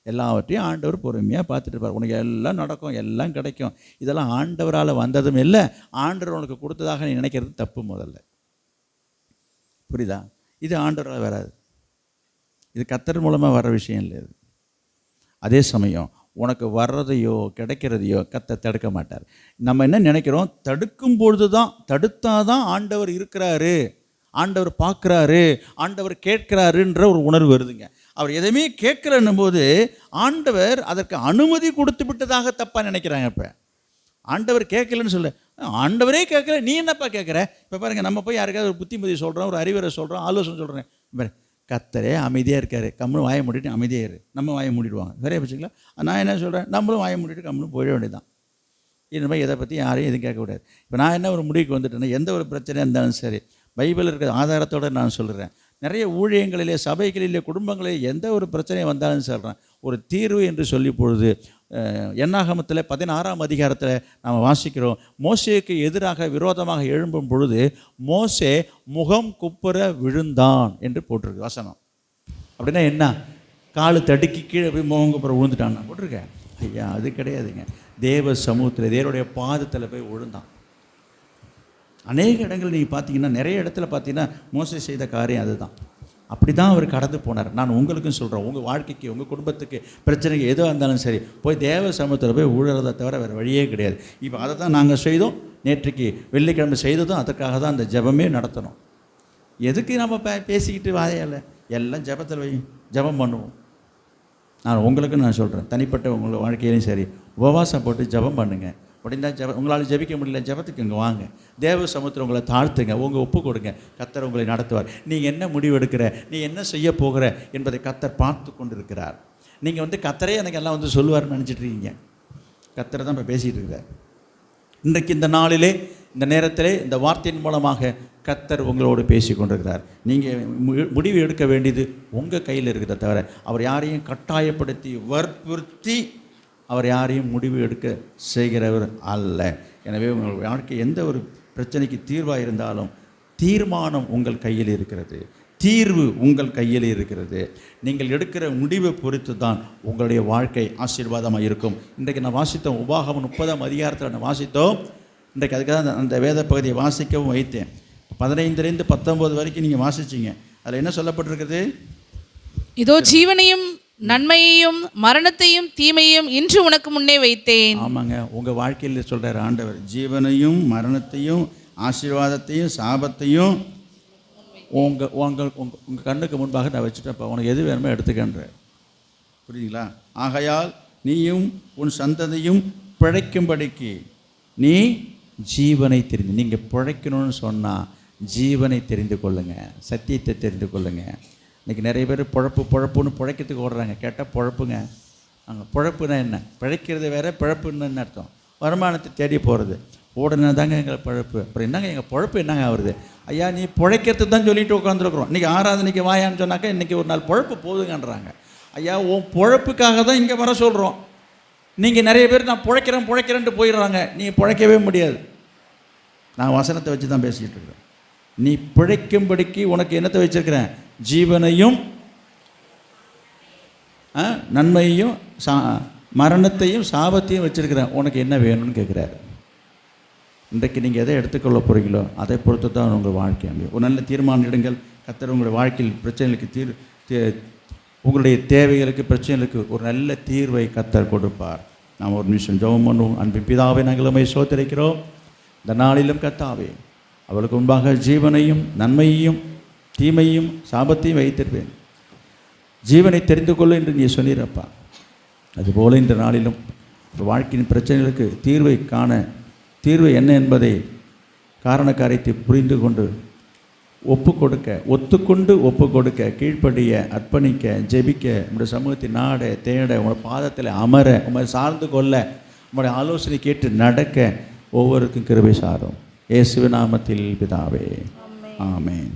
எல்லாவற்றையும் ஆண்டவர் பொறுமையாக பார்த்துட்டு இருப்பார். உனக்கு எல்லாம் நடக்கும், எல்லாம் கிடைக்கும். இதெல்லாம் ஆண்டவரால் வந்ததும் இல்லை, ஆண்டவர் உனக்கு கொடுத்ததாக நீ நினைக்கிறது தப்பு. முதல்ல புரியுதா? இது ஆண்டவரால் வராது, இது கர்த்தர் மூலமாக வர விஷயம் இல்லை. இது அதே சமயம் உனக்கு வர்றதையோ கிடைக்கிறதையோ கர்த்தர் தடுக்க மாட்டார். நம்ம என்ன நினைக்கிறோம், தடுக்கும் பொழுது தான், தடுத்தாதான் ஆண்டவர் இருக்கிறாரு, ஆண்டவர் பார்க்குறாரு, ஆண்டவர் கேட்குறாருன்ற ஒரு உணர்வு வருதுங்க. அவர் எதையுமே கேட்கலன்னும் போது ஆண்டவர் அதற்கு அனுமதி கொடுத்து விட்டதாக தப்பாக நினைக்கிறாங்க. இப்போ ஆண்டவர் கேட்கலன்னு சொல்ல, ஆண்டவரே கேட்கல, நீ என்னப்பா கேட்குற? இப்போ பாருங்கள், நம்ம போய் யாருக்காவது ஒரு புத்திமதி சொல்கிறோம், ஒரு அறிவுரை சொல்கிறோம், ஆலோசனை சொல்கிறேன். பாரு, கர்த்தரே அமைதியாக இருக்கார், கம்முன்னு வாயை மூடிட்டு அமைதியாக இரு. நம்ம வாயை மூடிடுவாங்க, சரியா வச்சுக்கலாம். நான் என்ன சொல்கிறேன், நம்மளும் வாயை மூடிட்டு கம்முன்னு போயிட வேண்டியதான். இந்த மாதிரி இதை பற்றி யாரையும் எதுவும் கேட்கக்கூடாது. இப்போ நான் என்ன ஒரு முடிவுக்கு வந்துட்டேன்னா, எந்த ஒரு பிரச்சனையாக இருந்தாலும் சரி, பைபிள் இருக்கிற ஆதாரத்தோடு நான் சொல்கிறேன். நிறைய ஊழியங்களிலே, சபைகளிலே, குடும்பங்களிலே எந்த ஒரு பிரச்சனையை வந்தாலும் சொல்கிறேன், ஒரு தீர்வு என்று சொல்லி பொழுது என்னாகமத்தில் 16ஆம் அதிகாரத்தில் நாம் வாசிக்கிறோம். மோசேக்கு எதிராக விரோதமாக எழும்பும் பொழுது மோசே முகம் குப்புற விழுந்தான் என்று போட்டிருக்கு வசனம். அப்படின்னா என்ன, காலு தடுக்கி கீழே போய் முகம் குப்புற விழுந்துட்டான் போட்டிருக்கேன். ஐயா, அது கிடையாதுங்க. தேவ சமூகத்தில் தேவனுடைய பாதத்தில் போய் விழுந்தான். அநேக இடங்கள் நீங்கள் பார்த்தீங்கன்னா, நிறைய இடத்துல பார்த்தீங்கன்னா மோசே செய்த காரியம் அதுதான். அப்படி தான் அவர் கடந்து போனார். நான் உங்களுக்கும் சொல்கிறேன், உங்கள் வாழ்க்கைக்கு, உங்கள் குடும்பத்துக்கு பிரச்சனைக்கு எதுவாக இருந்தாலும் சரி, போய் தேவ சமூகத்தில் போய் ஊழறதை தவிர வேறு வழியே கிடையாது. இப்போ அதை தான் நாங்கள் செய்தோம். நேற்றைக்கு வெள்ளிக்கிழமை செய்ததும் அதற்காக தான் அந்த ஜெபமே நடத்தணும். எதுக்கு நம்ம பேசிக்கிட்டு வாதையால் எல்லாம் ஜெபத்தில் ஜெபம் பண்ணுவோம். நான் உங்களுக்கும் நான் சொல்கிறேன், தனிப்பட்ட உங்கள் வாழ்க்கையிலையும் சரி, உபவாசம் போட்டு ஜெபம் பண்ணுங்கள். அப்படின்னா உங்களால் ஜெபிக்க முடியல, ஜெபத்துக்கு இங்கே வாங்க, தேவ சமூகத்தில் உங்களை தாழ்த்துங்க, உங்கள் ஒப்பு கொடுங்க, கர்த்தர் உங்களை நடத்துவார். நீங்கள் என்ன முடிவு எடுக்கிற, நீ என்ன செய்ய போகிற என்பதை கர்த்தர் பார்த்து கொண்டு இருக்கிறார். நீங்கள் கர்த்தரே எனக்கு எல்லாம் சொல்லுவார்னு நினச்சிட்டு இருக்கீங்க. கர்த்தரை தான் இப்போ பேசிகிட்டு இருக்கிறார். இன்றைக்கு இந்த நாளிலே, இந்த நேரத்திலே, இந்த வார்த்தையின் மூலமாக கர்த்தர் உங்களோடு பேசி கொண்டிருக்கிறார். நீங்கள் முடிவு எடுக்க வேண்டியது உங்கள் கையில் இருக்கிறத தவிர அவர் யாரையும் கட்டாயப்படுத்தி வற்புறுத்தி அவர் யாரையும் முடிவு எடுக்க செய்கிறவர் அல்ல. எனவே உங்கள் வாழ்க்கை எந்த ஒரு பிரச்சனைக்கு தீர்வாக இருந்தாலும் தீர்மானம் உங்கள் கையில் இருக்கிறது, தீர்வு உங்கள் கையில் இருக்கிறது. நீங்கள் எடுக்கிற முடிவை பொறுத்து தான் உங்களுடைய வாழ்க்கை ஆசீர்வாதமாக இருக்கும். இன்றைக்கு நான் வாசித்தோம், உபாகமம் 30ஆம் அதிகாரத்தில் நான் வாசித்தோம். இன்றைக்கு அதுக்காக அந்த வேத பகுதியை வாசிக்கவும் வைத்தேன். 15 19 வரைக்கும் நீங்கள் வாசிச்சிங்க. அதில் என்ன சொல்லப்பட்டிருக்குது? இதோ ஜீவனையும் நன்மையையும் மரணத்தையும் தீமையும் இன்று உனக்கு முன்னே வைத்தேன். ஆமாங்க, உங்கள் வாழ்க்கையில் சொல்கிறார் ஆண்டவர், ஜீவனையும் மரணத்தையும் ஆசீர்வாதத்தையும் சாபத்தையும் உங்கள் கண்ணுக்கு முன்பாக நான் வச்சுட்டேன்ப்பா, உனக்கு எது வேணுமோ எடுத்துக்கன்ற. புரியுதுங்களா? ஆகையால் நீயும் உன் சந்ததியும் பிழைக்கும்படிக்கு நீ ஜீவனை தெரிந்து, நீங்கள் பிழைக்கணும்னு சொன்னால் ஜீவனை தெரிந்து கொள்ளுங்கள், சத்தியத்தை தெரிந்து கொள்ளுங்கள். இன்றைக்கி நிறைய பேர் பொழப்புன்னு பிழைக்கிறதுக்கு ஓடுறாங்க. கேட்டால் பொழப்புங்க. அங்கே பொழப்புனா என்ன? பிழைக்கிறது வேறு, பிழப்புன்னு அர்த்தம். வருமானத்தை தேடி போகிறது உடனே தாங்க எங்களை பழப்பு. அப்புறம் என்னங்க எங்கள் பொழப்பு என்னங்க ஆகுறது? ஐயா நீ பிழைக்கிறதுக்கு தான் சொல்லிட்டு உட்காந்துருக்குறோம். இன்றைக்கி ஆராதனைக்கு வாயான்னு சொன்னாக்கா இன்றைக்கி ஒரு நாள் பொழப்பு போதுங்கன்றாங்க. ஐயா உன் பொழப்புக்காக தான் இங்கே வர சொல்கிறோம். நீங்கள் நிறைய பேர் நான் பிழைக்கிறேன்ட்டு போயிடுறாங்க. நீங்கள் பிழைக்கவே முடியாது. நான் வசனத்தை வச்சு தான் பேசிக்கிட்டு இருக்கிறேன். நீ பிழைக்கும்படிக்கு உனக்கு என்னத்தை வச்சுருக்கிறேன்? ஜீவனையும் நன்மையையும் மரணத்தையும் சாபத்தையும் வச்சுருக்கிறேன். உனக்கு என்ன வேணும்னு கேட்குறாரு. இன்றைக்கு நீங்கள் எதை எடுத்துக்கொள்ள போகிறீங்களோ அதை பொறுத்து தான் உங்கள் வாழ்க்கை அமையும். ஒரு நல்ல தீர்மானம் எடுங்கள். கர்த்தர் உங்களுடைய வாழ்க்கையில் பிரச்சனைகளுக்கு உங்களுடைய தேவைகளுக்கு பிரச்சனைகளுக்கு ஒரு நல்ல தீர்வை கர்த்தர் கொடுப்பார். நாம் ஒரு நிமிஷம் ஜெபம் பண்ணுவோம். அன்பின் பிதாவே, நாங்கள் உம்மை ஸ்தோத்திரிக்கிறோம். இந்த நாளிலும் கர்த்தாவே, அவளுக்கு முன்பாக ஜீவனையும் நன்மையையும் தீமையும் சாபத்தையும் வைத்திருப்பேன். ஜீவனை தெரிந்து கொள்ள என்று நீ சொன்னீரப்பா. அதுபோல் இந்த நாளிலும் வாழ்க்கையின் பிரச்சனைகளுக்கு தீர்வு என்ன என்பதை காரண காரியத்தை புரிந்து கொண்டு ஒப்பு கொடுக்க கீழ்ப்படிய அர்ப்பணிக்க ஜெபிக்க உங்களுடைய சமூகத்தை நாட தேட உங்களுடைய பாதத்தில் அமர உங்களை சார்ந்து கொள்ள உங்களுடைய ஆலோசனை கேட்டு நடக்க ஒவ்வொருக்கும் கிருபை சாரும். இயேசுவின் நாமத்தில் பிதாவே, ஆமென்.